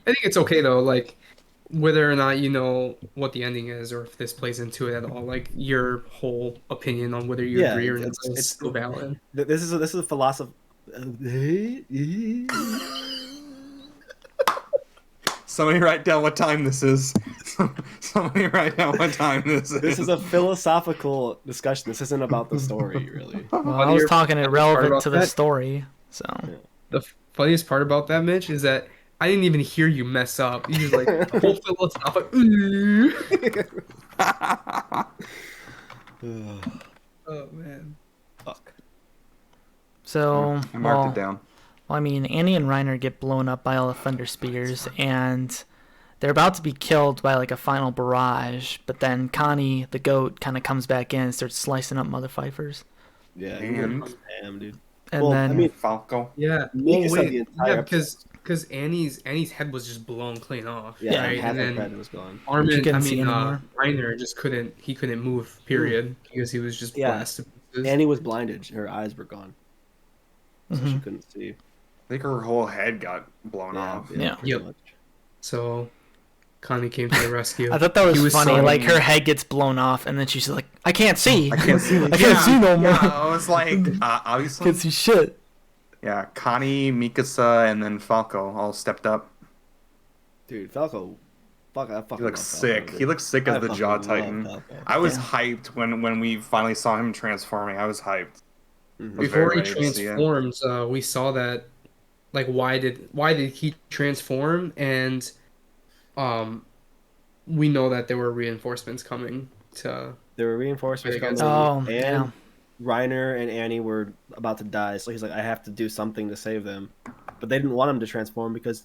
think it's okay though, whether or not you know what the ending is or if this plays into it at all. Your whole opinion on whether you Yeah, agree or not it's- is it's- still valid. This is a philosophy. Somebody write down what time this is. Somebody write down what time this is. This is a philosophical discussion. This isn't about the story, really. Well, I was talking it relevant to the that? story, so. The funniest part about that, Mitch, is that I didn't even hear you mess up. You just like whole philosophical. Oh man. Fuck. So, I marked well, it down. well, I mean, Annie and Reiner get blown up by all the thunder spears, and they're about to be killed by like a final barrage. But then Connie, the goat, kind of comes back in and starts slicing up mother fifers. Yeah, And- damn, dude. And Well, then I mean, Falco. Yeah. Mika Well, said wait. the entire Yeah, because Annie's head was just blown clean off. yeah, Right. half And her then head was gone. She Armin, couldn't see anymore. Reiner just couldn't. He couldn't move. Period. Because he was just Yeah. blasted. to pieces. Annie was blinded. Her eyes were gone, so she Mhm. couldn't see. I think her whole head got blown off. Yeah. pretty Yep. much. So, Connie came to the rescue. I thought that was, He was funny. so- Like her head gets blown off, and then she's like, "I can't see. I can't see. I can't see no more. Yeah, I was like, obviously. Can't see shit." Yeah, Connie, Mikasa, and then Falco all stepped up. Dude, Falco. Fuck, I fucking He looks love Falco, sick. dude. He looks sick I as the fucking Jaw love Titan. Falco. I was Yeah. hyped when we finally saw him transforming. I was hyped. Mhm. was Before very he ready to see it. transforms, we saw that. Like, why did he transform? And, we know that there were reinforcements coming to. There were reinforcements Against- coming, Oh, and yeah. Reiner and Annie were about to die, so he's like, I have to do something to save them. But they didn't want him to transform because.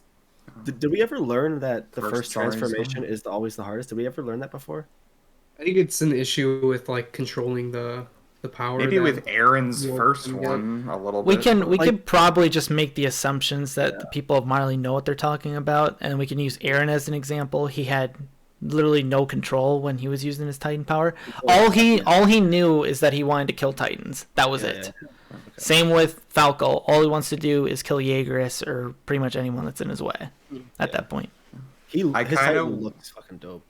Did we ever learn that the First first stories, transformation is always the hardest? Did we ever learn that before? I think it's an issue with like controlling the power. Maybe that- with Aaron's Yeah, first yeah. one a little We bit. can like- could probably just make the assumptions that the people of Marley know what they're talking about, and we can use Aaron as an example. He had literally no control when he was using his Titan power. All he knew is that he wanted to kill Titans. That was Yeah, it. yeah. Same with Falco. All he wants to do is kill Jaegerus or pretty much anyone that's in his way at that point. His kinda- Titan looks fucking dope.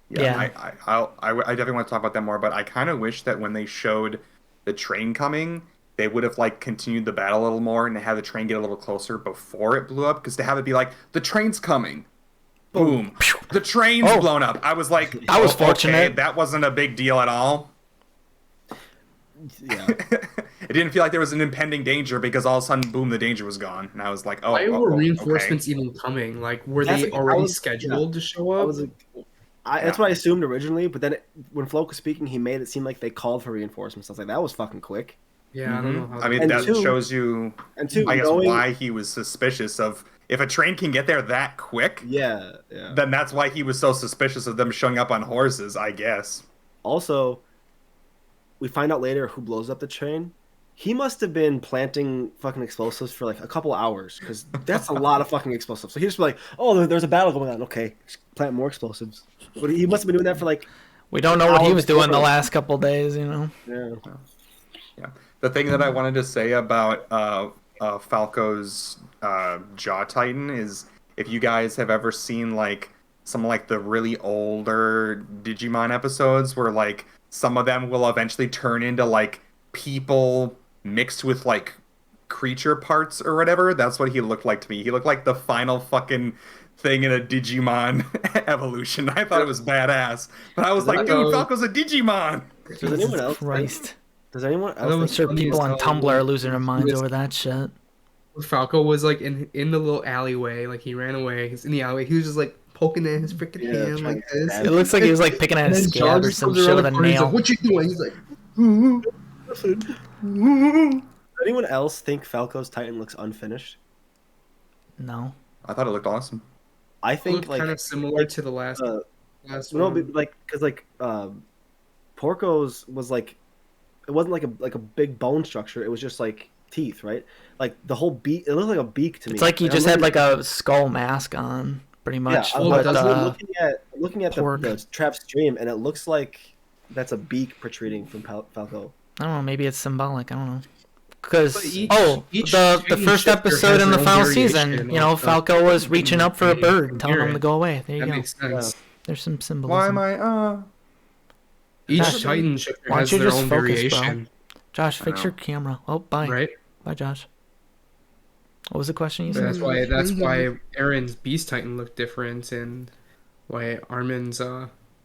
Yeah. I definitely want to talk about that more, but I kind of wish that when they showed the train coming, they would have like continued the battle a little more and have the train get a little closer before it blew up. Because to have it be like the train's coming, boom, the train's Oh. blown up. I was like, That was okay, fortunate. that wasn't a big deal at all. Yeah. It didn't feel like there was an impending danger because all of a sudden, boom, the danger was gone, and I was like, oh, Why were okay. reinforcements even coming? Like, were That's they like- I already was- scheduled to show I up? was like, that's what I assumed originally, but then when Flo was speaking, he made it seem like they called for reinforcements. I was like, that was fucking quick. Yeah, I don't know how. I mean, And that two- shows you, And two, I guess, knowing, why he was suspicious of if a train can get there that quick. yeah. Then that's why he was so suspicious of them showing up on horses, I guess. Also, we find out later who blows up the train. He must have been planting fucking explosives for like a couple hours because that's a lot of fucking explosives. So he just be like, "Oh, there's a battle going on. Okay, just plant more explosives." But he must have been doing that for like, We don't know what he Hours was doing the before. last couple days, you know. yeah, The thing that I wanted to say about Falco's Jaw Titan is if you guys have ever seen like some like the really older Digimon episodes where like some of them will eventually turn into like people mixed with like creature parts or whatever, that's what he looked like to me. He looked like the final fucking thing in a Digimon evolution. I thought it was badass. But I was like, dude, Falco's a Digimon! Does anyone else? Christ. Does anyone That was else? I'm Think, sure funny people as on hell. Tumblr are losing their minds He was- over that shit. Falco was like in the little alleyway, like he ran away. He's in the alleyway. He was just like poking at his freaking Yeah, hand trying like to this. stab It looks like he was like picking at And a then scab or just some comes shit around with a the corner, he's nail. like, what you doing? He's like, does anyone else think Falco's Titan looks unfinished? No. I thought it looked awesome. I think think like kind of similar to the last uh, last no, one. but, like because like Porco's was like it wasn't like a big bone structure. It was just like teeth, right? Like the whole beak. It looked like a beak to me. It's like he And I'm just had like looking- a skull mask on, pretty yeah. much. I'm but, looking at pork. the trap stream, and it looks like that's a beak protruding from Falco. I don't know, maybe it's symbolic. I don't know. Because But each the chain first shifter episode has in the their own final variation season, and you all know, stuff. Falco was reaching up for a Yeah, bird, you telling hear him to it. go away. There you That go. makes sense. There's some symbolism. Why am I, Each Josh, Titan shifter why don't has you their just own focus, bro? variation, Josh, fix know. your camera. Oh, bye. right? Bye, Josh. What was the question you But said? that's why Aaron's Beast Titan looked different, and why Armin's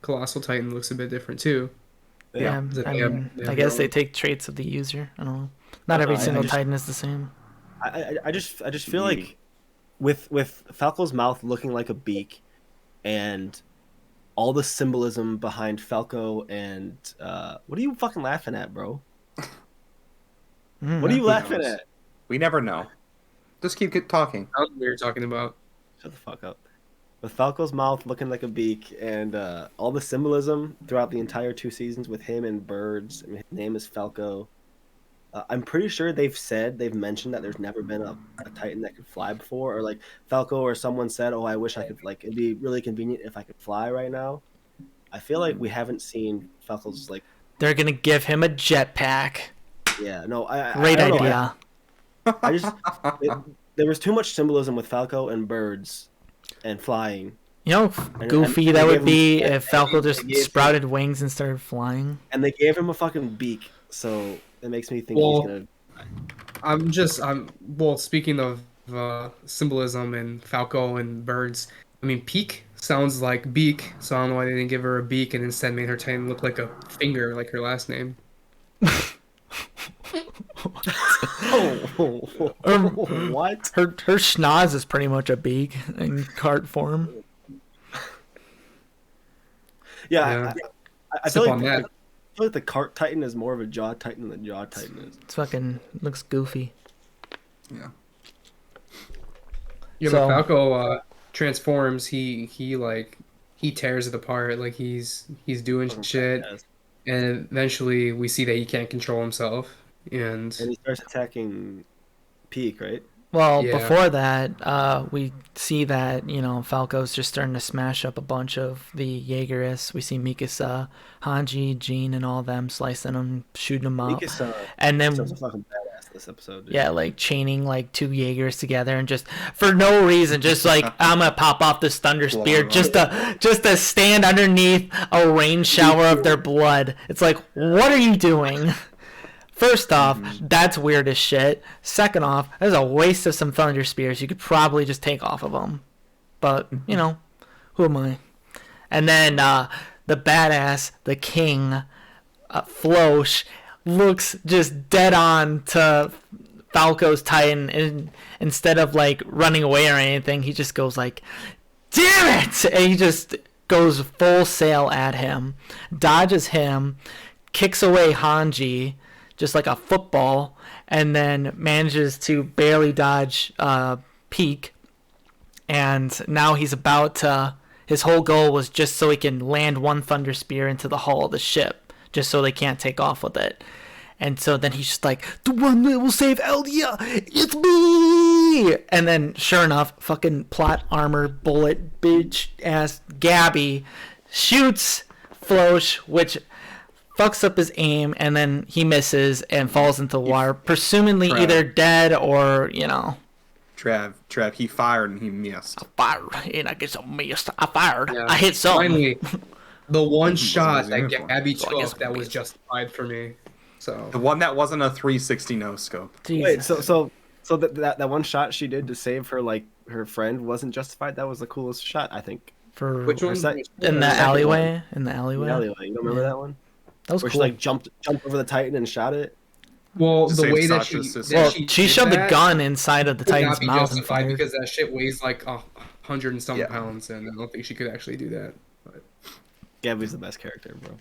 Colossal Titan looks a bit different too. Yeah, That I they have- mean, they I have guess their they take traits of the user. I don't know. Not I every don't know, I single just- Titan is the same. I just feel like with Falco's mouth looking like a beak, and all the symbolism behind Falco and what are you fucking laughing at, bro? Mm. What are you Who laughing knows? at? We never know. Just keep talking. That's what we were talking about. Shut the fuck up. With Falco's mouth looking like a beak and all the symbolism throughout the entire 2 seasons with him and birds. I mean, his name is Falco. I'm pretty sure they've mentioned that there's never been a Titan that could fly before, or like Falco or someone said, "Oh, I wish I could like it'd be really convenient if I could fly right now." I feel like we haven't seen Falco's like They're gonna give him a jetpack. yeah no I Great I don't know. idea. I just there was too much symbolism with Falco and birds and flying. You know, And- goofy and that they would gave be him- if Falco they just gave him- sprouted wings and started flying. And they gave him a fucking beak, so it makes me think Well, he's gonna. Well, speaking of symbolism and Falco and birds, I mean, Peak sounds like beak, so I don't know why they didn't give her a beak and instead made her Titan look like a finger, like her last name. What? Her schnoz is pretty much a beak in cart form. Yeah, Yeah. I feel Sip like on that. I feel like the cart titan is more of a jaw titan than the jaw titan is. It's fucking looks goofy. Yeah. Yeah, So- but Falco transforms. He tears it apart. Like he's doing shit, and eventually we see that he can't control himself. And And he starts attacking Peak, right? Well, Yeah. before that, we see that, you know, Falco's just starting to smash up a bunch of the Jaegerists. We see Mikasa, Hanji, Jean, and all them slicing them, shooting them up. Mikasa And then, sounds a fucking badass this episode. Dude. yeah, like chaining like 2 Jaegers together and just for no reason, just like I'm gonna pop off this thunder spear just to stand underneath a rain shower of their blood. It's like, what are you doing? First off, that's weird as shit. Second off, that's a waste of some thunder spears. You could probably just take off of them. But, you know, who am I? And then the badass, the king, Floch, looks just dead on to Falco's Titan. And instead of, like, running away or anything, he just goes like, damn it! And he just goes full sail at him, dodges him, kicks away Hanji, just like a football, and then manages to barely dodge Peak. And now he's about to... His whole goal was just so he can land one Thunder Spear into the hull of the ship, just so they can't take off with it. And so then he's just like, the one that will save Eldia, it's me! And then, sure enough, fucking plot armor, bullet, bitch ass Gabby shoots Floch, which fucks up his aim, and then he misses and falls into the water, presumably Trav. either dead or, you know, Trav, he fired and he missed. fired. And I guess I missed. I fired. Yeah. I hit something. finally, the one He wasn't shot his that uniform. Gabby So I guess took that was maybe- justified for me. So The one that wasn't a 360 no scope. Wait, Jesus. so that one shot she did to save her like her friend wasn't justified. That was the coolest shot, I think. For which one? sec- in the second alleyway? In the In alleyway? the alleyway. You don't remember Yeah. that one? That was Where cool. she like jumped over the Titan and shot it. Well, To the save way that Sasha's she, sister. that Well, she she did shoved the that gun inside of the could not Titan's be mouth and justified fired. because that shit weighs like 100 and something Yeah. pounds, and I don't think she could actually do that. But Gabby's the best character, bro.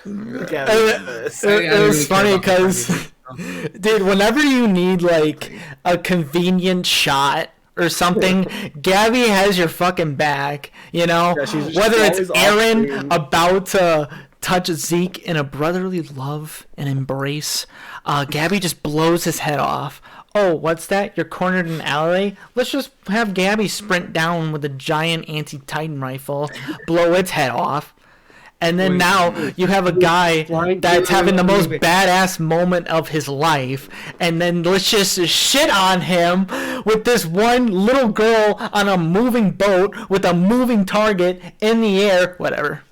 It, Gabby's the best. it- I it didn't was really care funny about that because, dude, whenever you need like a convenient shot or something, Gabby has your fucking back. You know, Yeah, she's whether it's always off Aaron screen. about to touch Zeke in a brotherly love and embrace, Gabby just blows his head off. Oh, what's that? You're cornered in an alleyway? Let's just have Gabby sprint down with a giant anti-Titan rifle, blow its head off. And then Wait. now you have a guy that's having the most Wait. badass moment of his life, and then let's just shit on him with this one little girl on a moving boat with a moving target in the air. Whatever.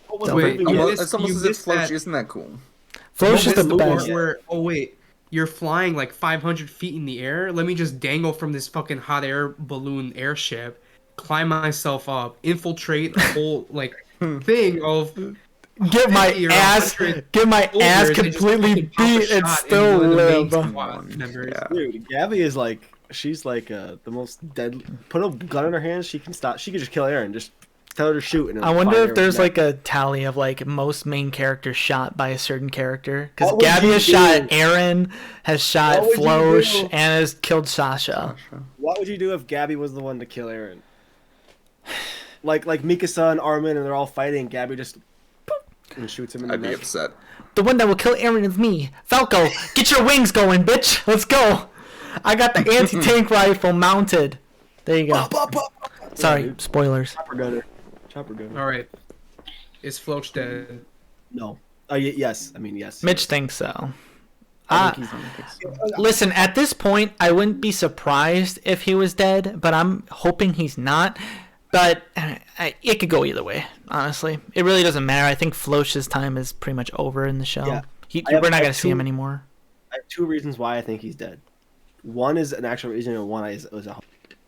What was Wait, moving you yet? missed- It's almost you as if missed Floch that- isn't that cool. Flo's You just missed the the best. part where, oh wait, you're flying like 500 feet in the air. Let me just dangle from this fucking hot air balloon airship, climb myself up, infiltrate a whole like thing of Get my 50 or ass, 100 get my ass soldiers and just completely fucking pop a beat and shot in still one of the main live. squad members. Yeah. Dude, Gabby is like, she's like the most deadly. Put a gun in her hands, she can stop. She can just kill Aaron. Just tell her to shoot. And I wonder if there's like a tally of like most main characters shot by a certain character. Because What would Gabby you has do? shot Aaron, has shot What would you Floch, do? and has killed Sasha. What would you do if Gabby was the one to kill Aaron? Like Mikasa and Armin, and they're all fighting. Gabby just and shoots him in the I'd be neck. upset. The one that will kill Aaron is me. Falco, get your wings going, bitch. Let's go. I got the anti-tank rifle mounted. There you go. Sorry, spoilers. Chopper gunner. Chopper gunner. All right, is Floch dead? No. Oh yes. I mean yes. Mitch thinks so. I think he's- Listen, at this point, I wouldn't be surprised if he was dead, but I'm hoping he's not. But it could go either way, honestly. It really doesn't matter. I think Floch's time is pretty much over in the show. Yeah. We're not I going to have see him two- anymore. I have two reasons why I think he's dead. One is an actual reason, and one is a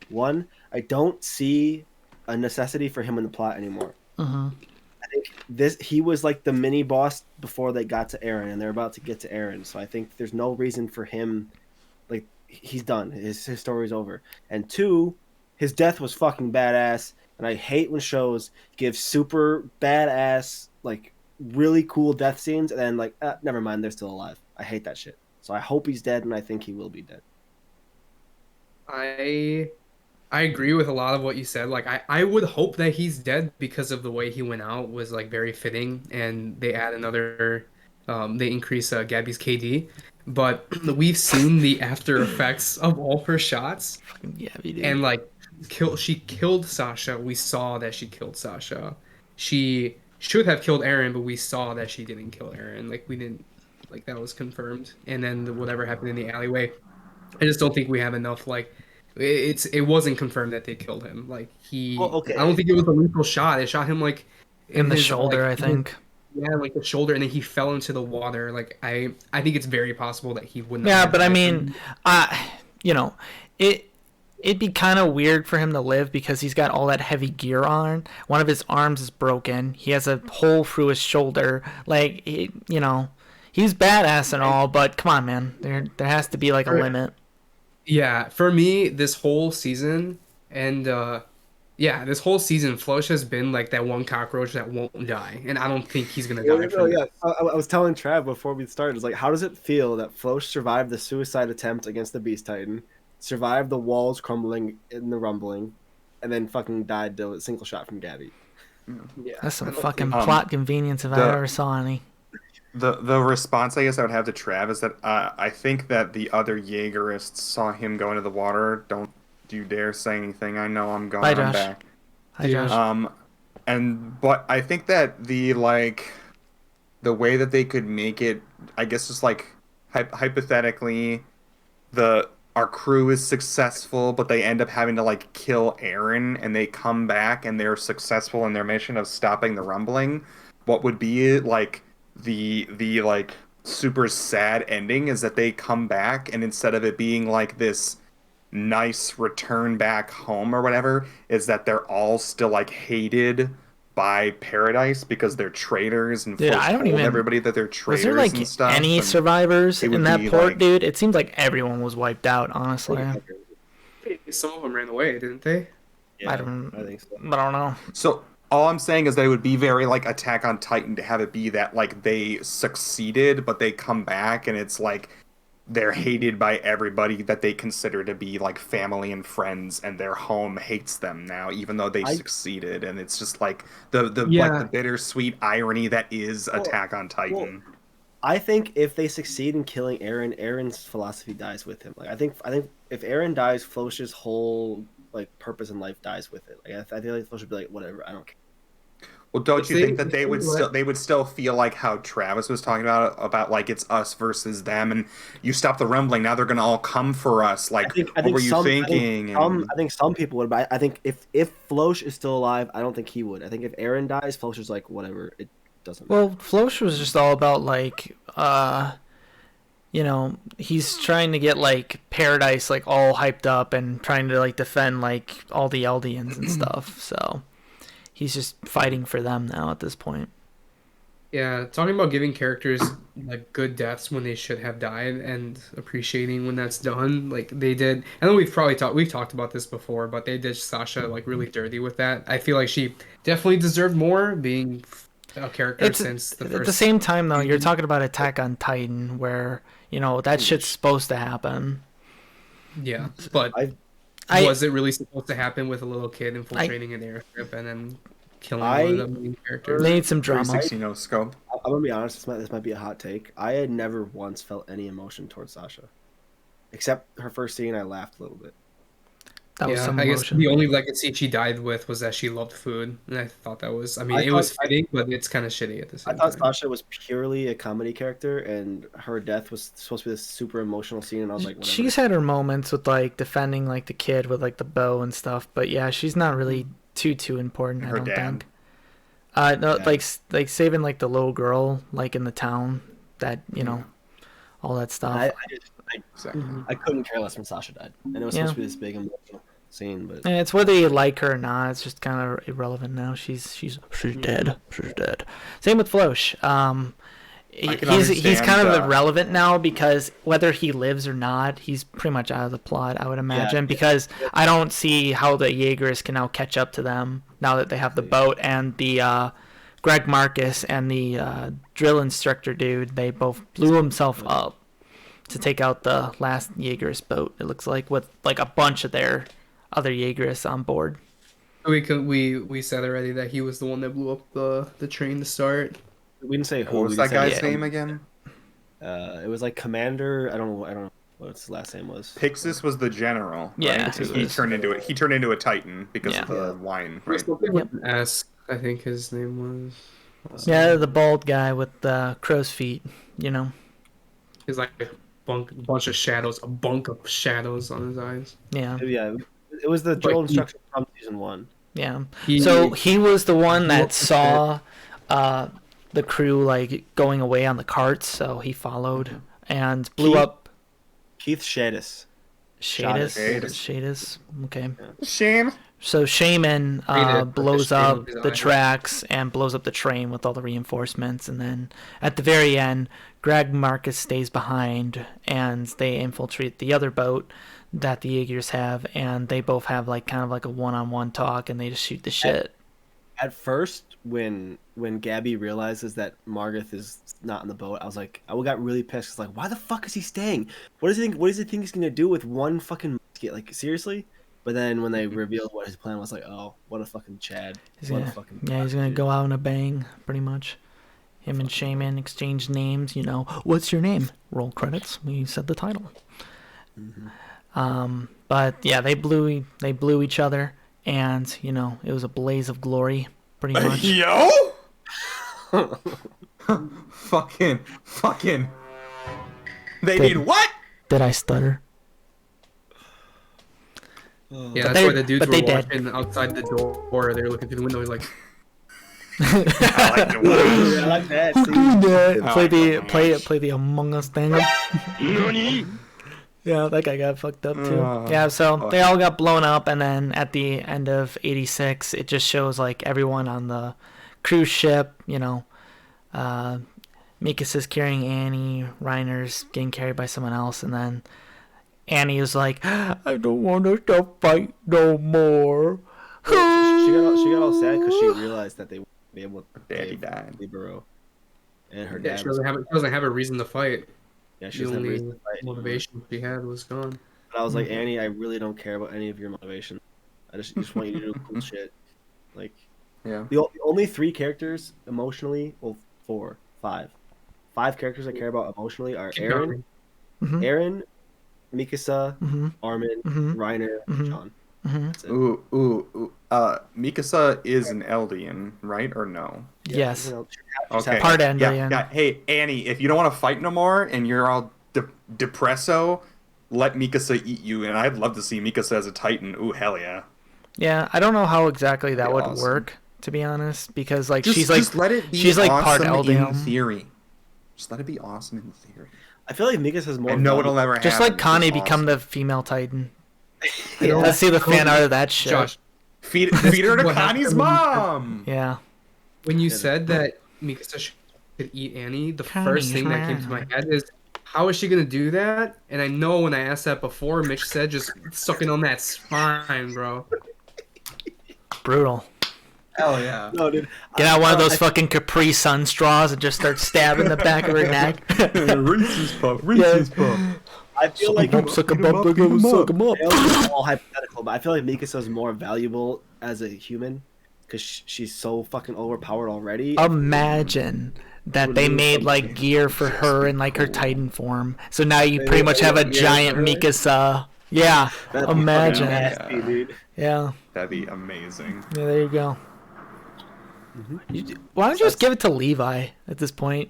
one. I don't see a necessity for him in the plot anymore. Uh-huh. I think he was like the mini boss before they got to Aaron, and they're about to get to Aaron. So I think there's no reason for him. Like he's done. His story's over. And two, his death was fucking badass. And I hate when shows give super badass, like really cool death scenes, and then like never mind, they're still alive. I hate that shit. So I hope he's dead, and I think he will be dead. I agree with a lot of what you said. Like I would hope that he's dead because of the way he went out was like very fitting, and they add another, they increase Gabby's KD, but we've seen the after effects of all her shots, Yeah, we do. and like she killed Sasha. We saw that she killed Sasha. She should have killed Aaron, but we saw that she didn't kill Aaron. Like we didn't, like that was confirmed. And then whatever happened in the alleyway, I just don't think we have enough like. It wasn't confirmed that they killed him. Like he, Well, okay. I don't think it was a lethal shot. It shot him like in the his, shoulder, like, I think. Yeah, like the shoulder, and then he fell into the water. Like I think it's very possible that he would not. Yeah, have but I died mean, from- you know, it'd be kind of weird for him to live because he's got all that heavy gear on. One of his arms is broken. He has a hole through his shoulder. Like, you know, he's badass and all, but come on, man. There has to be like a limit. Yeah, for me, this whole season, and this whole season, Floch has been like that one cockroach that won't die, and I don't think he's gonna die. From yeah. I was telling Trav before we started, it's like, how does it feel that Floch survived the suicide attempt against the Beast Titan, survived the walls crumbling in the rumbling, and then fucking died to a single shot from Gabby? Yeah, That's some I don't fucking think- plot convenience if I ever saw any. The response I guess I would have to Trav is that I think that the other Jaegerists saw him go into the water. Don't you dare say anything. I know I'm gone. Bye, I'm Josh. back. Hi, Josh. But I think that the way that they could make it, I guess, just like hypothetically, our crew is successful, but they end up having to like kill Aaron, and they come back and they're successful in their mission of stopping the rumbling. What would be like the like super sad ending is that they come back, and instead of it being like this nice return back home or whatever, is that they're all still like hated by Paradise because they're traitors, and Dude, Floch I don't told even- everybody that they're Was traitors there like and stuff. any and survivors it would in that be, port, like- dude? It seems like everyone was wiped out, honestly. Some of them ran away, didn't they? Yeah, I don't- think so. But I don't know. So all I'm saying is that it would be very like Attack on Titan to have it be that like they succeeded, but they come back and it's like they're hated by everybody that they consider to be like family and friends, and their home hates them now, even though they succeeded. And it's just like the Yeah. bittersweet irony that is Attack on Titan. I think if they succeed in killing Aaron, Aaron's philosophy dies with him. Like I think if Aaron dies, Floch's whole like purpose in life dies with it. Like I feel like Floch should be like, whatever, I don't care. Well, don't If you they- think that they would still feel like how Travis was talking about like it's us versus them, and you stop the rumbling, now they're gonna all come for us. Like, what were you thinking? I think some people would, but I think if Floch is still alive, I don't think he would. I think if Aaron dies, Floch is like, whatever, it doesn't matter. Well, Floch was just all about like, you know, he's trying to get like Paradise like all hyped up and trying to like defend like all the Eldians and stuff. So he's just fighting for them now at this point. Yeah, talking about giving characters like good deaths when they should have died and appreciating when that's done. Like they did. I know we've talked about this before, but they did Sasha like really dirty with that. I feel like she definitely deserved more being a character since the at first. the same time though, you're talking about Attack on Titan where, you know, that shit's supposed to happen. Yeah, but I- was it really supposed to happen with a little kid infiltrating an airship and then killing one of the main characters? They need some drama. 360 no scope. I'm gonna be honest. This might be a hot take. I had never once felt any emotion towards Sasha, except her first scene. I laughed a little bit. That was Yeah, some I guess emotion. the only legacy she died with was that she loved food, and I thought that was. I mean, I it was thought- fitting, but it's kind of shitty at the I same thought time. Sasha was purely a comedy character, and her death was supposed to be this super emotional scene. And I was like, whatever. She's had her moments with like defending like the kid with like the bow and stuff, but yeah, she's not really too important. Her I don't dad. think. No, Yeah. like saving like the little girl like in the town, that you know, all that stuff. Exactly. I couldn't care less when Sasha died, and it was Yeah. supposed to be this big emotional scene, but And it's whether you like her or not. It's just kind of irrelevant now. She's dead. She's dead. Same with Floch. I can He's understand, kind of irrelevant now because whether he lives or not, he's pretty much out of the plot, I would imagine. Because I don't see how the Jaegers can now catch up to them now that they have the boat and the Greg Marcus and the drill instructor dude. They both blew himself up to take out the last Jaeger's boat. It looks like with like a bunch of their other Jaegers on board. We said already that he was the one that blew up the train to start. we didn't say who. What was we that just said- guy's name again? It was like Commander. I don't know what his last name was. Pixis was the general. Yeah, right? he He was. turned into it. He turned into a Titan because Yeah. of the wine. Right. Yep. S, I think his name was. Yeah, the bald guy with the crow's feet, you know. He's like a bunch of shadows, a bunk of shadows on his eyes. Yeah, Yeah, it was the drill he- instruction from season 1. yeah. He, So he was the one that Looked saw the crew like going away on the carts, so he followed and blew Keith- up Keith Shadis. Shadis. Shadis. Shadis. Okay. Shame. So Shaman Rated blows for the up shame the design. tracks and blows up the train with all the reinforcements, and then at the very end, Greg Marcus stays behind, and they infiltrate the other boat that the Jaegers have, and they both have like kind of like a one-on-one talk, and they just shoot the shit. At first, when Gabby realizes that Margaret is not in the boat, I was like, I got really pissed. It's like, why the fuck is he staying? What does he think? What does he think he's gonna do with one fucking musket? Like seriously? But then when they revealed what his plan was, like, oh, what a fucking Chad. He's What a gonna, fucking yeah, he's gonna go out in a bang, pretty much. Him and Shaman exchange names. You know, what's your name? Roll credits. We said the title. But yeah, they blew each other, and you know, it was a blaze of glory, pretty much. Yo. fucking. They They- need what? Did I stutter? yeah, But that's why they- the dudes but were they did. watching outside the door. They were looking through the window, like, I like the one. I like that. Who See? doing that? I Play like the Among play Us. play the Among Us thing. Yeah, that guy got fucked up too. Uh, Yeah, so they all got blown up, and then at the end of '86, it just shows like everyone on the cruise ship. You know, Mikasa is carrying Annie, Reiner's getting carried by someone else, and then Annie is like, "I don't want us to fight no more." She got all sad because she realized that they wouldn't be able to Daddy save died. Libero. And her yeah, dad she was, doesn't have a reason to fight. she The doesn't have only reason to fight. motivation she had was gone. But I was like, Annie, I really don't care about any of your motivation. I just want you to do cool shit. Like, Yeah. the only 3 characters emotionally, well, 4, 5. 5 characters I care about emotionally are Aaron, Mhm. Aaron, Mikasa, Mhm. Armin, Mhm. Reiner, Mhm. John. Mhm. That's it. Ooh. Mikasa is an Eldian, right or no? Yes. You know, Okay. Part end, Yeah. yeah. Yeah. Hey, Annie, if you don't want to fight no more and you're all depresso, let Mikasa eat you. And I'd love to see Mikasa as a Titan. Ooh, hell yeah. Yeah, I don't know how exactly that Be would awesome. work, to be honest, because like Just she's like let it be she's like part awesome in Eldian. theory. Just let it be awesome in theory. I feel like Mikasa has more. I know value. it'll never happen. Just like It's Connie awesome. become the female Titan. Yeah. Let's see the fan art of that shit. Josh, Feed her to What Connie's happened when you- mom. Yeah. when you said that Mikasa should eat Annie, the first thing that came to my head is, how is she gonna do that? And I know when I asked that before, Mitch said just sucking on that spine, bro. Brutal. Hell yeah. No, dude. Get out one of those fucking Capri Sun straws and just start stabbing the back of her neck. Reese's Puff. Reese's Puff. I feel like Suck 'em up, suck 'em up, suck 'em up. it's all hypothetical, but I feel like Mikasa is more valuable as a human because she's so fucking overpowered already. Imagine that they made like gear for her in like her Titan form. So now you pretty much have a giant Mikasa. Yeah. That'd be Imagine. fucking nasty, dude. Yeah. That'd be amazing. Yeah, there you go. Why don't you just give it to Levi at this point?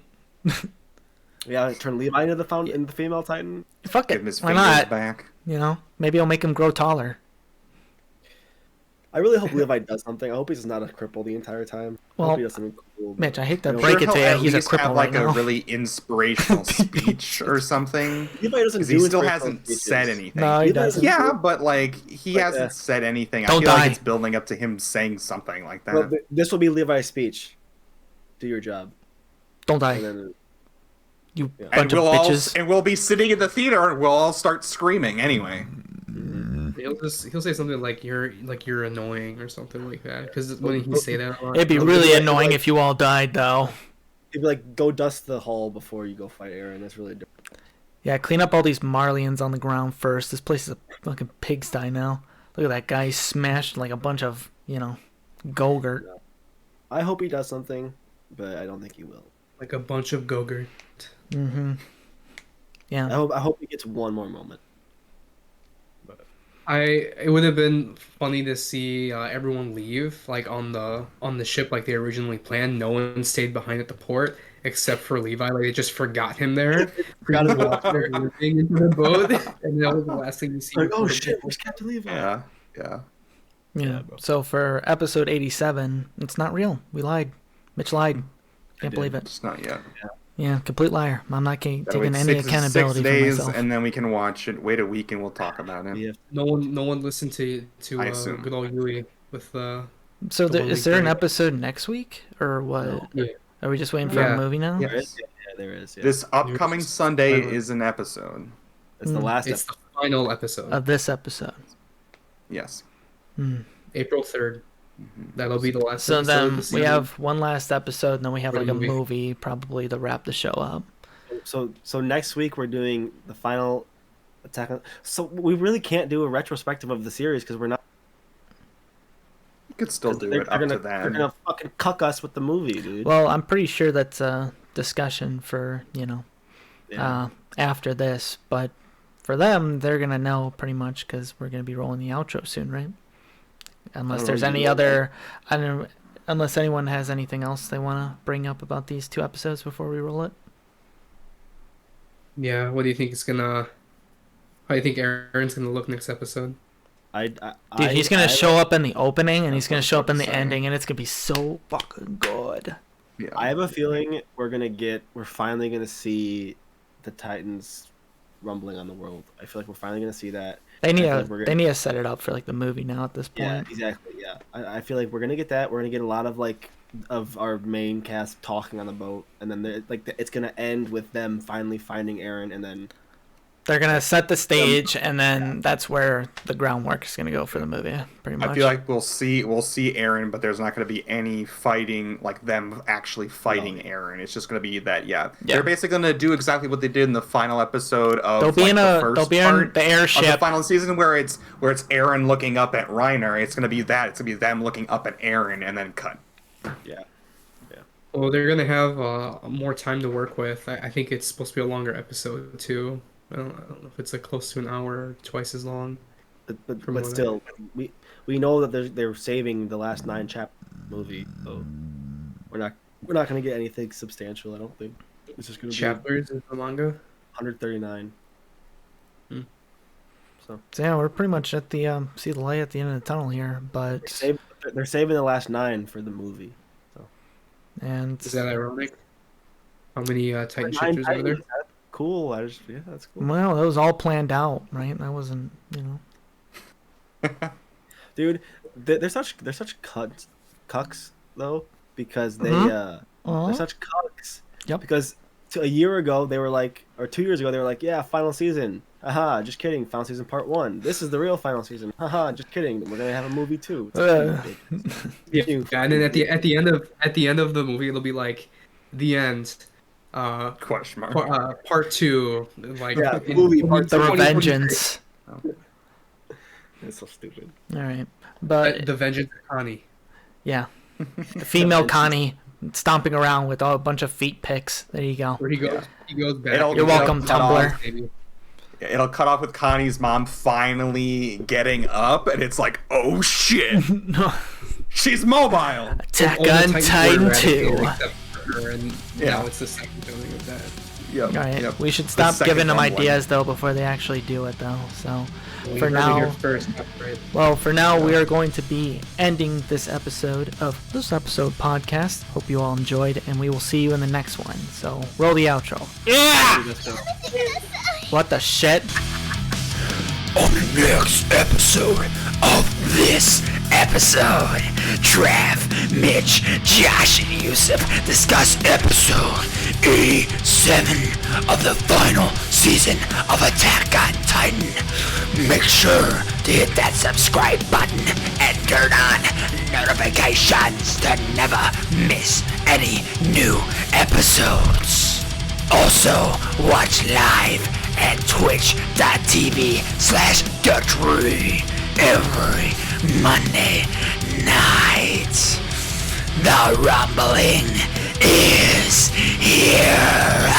Yeah, turn Levi into the female Titan. Fuck Give it. him his Why fingers not? back. You know, maybe I'll make him grow taller. I really hope Levi does something. I hope he's not a cripple the entire time. I Well, hope he does something cool. but- Mitch, I hate to I'm break Sure it to he'll you. at He's a least cripple have right like a now. really inspirational speech or something. Levi doesn't Because do he still inspirational hasn't speeches. said anything. No, he Levi doesn't. Yeah, but like he Like, hasn't said anything. I Don't feel die. like it's building up to him saying something like that. Well, this will be Levi's speech. Do your job. Don't die, And then, you Yeah. bunch and of we'll all bitches. and we'll be sitting in the theater and we'll all start screaming anyway. He'll say something like you're annoying or something like that. Because when he say that, a lot, It'd be Well, really like- annoying if you all died, though. he'd be like, go dust the hall before you go fight Aaron. That's really different. Yeah, clean up all these Marlians on the ground first. This place is a fucking pigsty now. Look at that guy smashed like a bunch of, Golgurt. I hope he does something, but I don't think he will. like a bunch of Gogurt. Mm-hmm. Yeah. I hope he gets one more moment. It would have been funny to see everyone leave like on the ship like they originally planned. No one stayed behind at the port except for Levi. Like they just forgot him there. Forgot him Walked there. everything into the boat, and that was the last thing you see. Like, oh before the shit, boat. where's Captain Levi? Yeah. Yeah. Yeah, bro. So for episode 87, it's not real. We lied. Mitch lied. Can't believe it. It's not yet. Yeah, complete liar. I'm not Gotta taking wait any six accountability days for myself. and then we can watch it. Wait a week and we'll talk about it. Yeah. No one listened to I assume. good old Yui with So the is there an one-week episode next week or what? yeah. Are we just waiting for Yeah. a movie now? Yeah. There is. Yeah, there is. Yeah. This upcoming Sunday is an episode. It's the last It's the final episode, Of this episode. Yes. Hmm. April 3rd. That'll be the last. So episode of then the we season. have one last episode, and then we have For like the a movie. movie probably to wrap the show up. So next week we're doing the final Attack on. So we really can't do a retrospective of the series because we're not. You could still do they're it up gonna, to They're then. gonna fucking cuck us with the movie, dude. Well, I'm pretty sure that's a discussion for, Yeah. after this. But for them, they're going to know pretty much because we're going to be rolling the outro soon, right? Unless don't there's know, any you know other... I don't know, unless anyone has anything else they want to bring up about these two episodes before we roll it. Yeah, what do you think it's gonna? How do you think Aaron's gonna look next episode? Dude, he's going to show up in the opening and he's going to show up in the Same. ending, and it's going to be so fucking good. Yeah. I have a feeling we're finally gonna see the Titans rumbling on the world. I feel like we're finally gonna see that. They need I feel to like we're they gonna- need to set it up for like the movie now at this Yeah, point. exactly. Yeah, I feel like we're gonna get that. We're gonna get a lot of of our main cast talking on the boat, and then it's gonna end with them finally finding Aaron, and then They're gonna set the stage, and then that's where the groundwork is gonna go for the movie, pretty much. I feel like we'll see Aaron, but there's not going to be any fighting, like them actually fighting Aaron. It's just going to be that, they're basically going to do exactly what they did in the final episode of they'll be like, in the a first they'll be part in the of the airship. final season, where it's Aaron looking up at Reiner. It's going to be that. It's going to be them looking up at Aaron and then cut. yeah, Well, they're gonna have more time to work with. I think it's supposed to be a longer episode too. I don't know if it's like close to an hour or twice as long. but From what I- still, we know that they're saving the last 9 chapter movie, so we're not gonna get anything substantial. I don't think it's just gonna be Chapters in the manga. 139. So So yeah, we're pretty much at the see the light at the end of the tunnel here, but they're saving the last 9 for the movie. and Is that ironic? How many Titan 9 shifters are there? Titans, that's cool. That's cool. Well, that was all planned out, right? That wasn't, Dude, they're such cucks though, because they're such cucks. Yep. Because a year ago they were like, or 2 years ago they were like, yeah, final season. Haha, just kidding. Final season part 1. This is the real final season. Haha, just kidding. We're gonna have a movie too. Yeah, and then at the end of the movie, it'll be like, the end. Question mark. Part 2. Like Yeah, movie part The 2. Revengeance. It's so stupid. All right, but The Vengeance of Connie. yeah, the female Connie stomping around with a bunch of feet pics. There you go. Where he goes back. You're welcome, cut off- Tumblr. It'll cut off with Connie's mom finally getting up, and it's like, oh shit, she's mobile. Attack All the on Titans Titan were 2. eradicated except for her, and Yeah. now it's the second filming of that. Yep. All right, yep. we should The stop second giving them one. ideas though before they actually do it though. So, We for heard it here now, first, right? well, for now we are going to be ending this episode of This Episode Podcast. Hope you all enjoyed, and we will see you in the next one. So, roll the outro. Yeah. What the shit? On the next episode of this episode, Trav, Mitch, Josh, and Yusuf discuss episode 87 of the final season of Attack on Titan. Make sure to hit that subscribe button and turn on notifications to never miss any new episodes. Also, watch live at twitch.tv/Dutry every Monday night. The rumbling is here.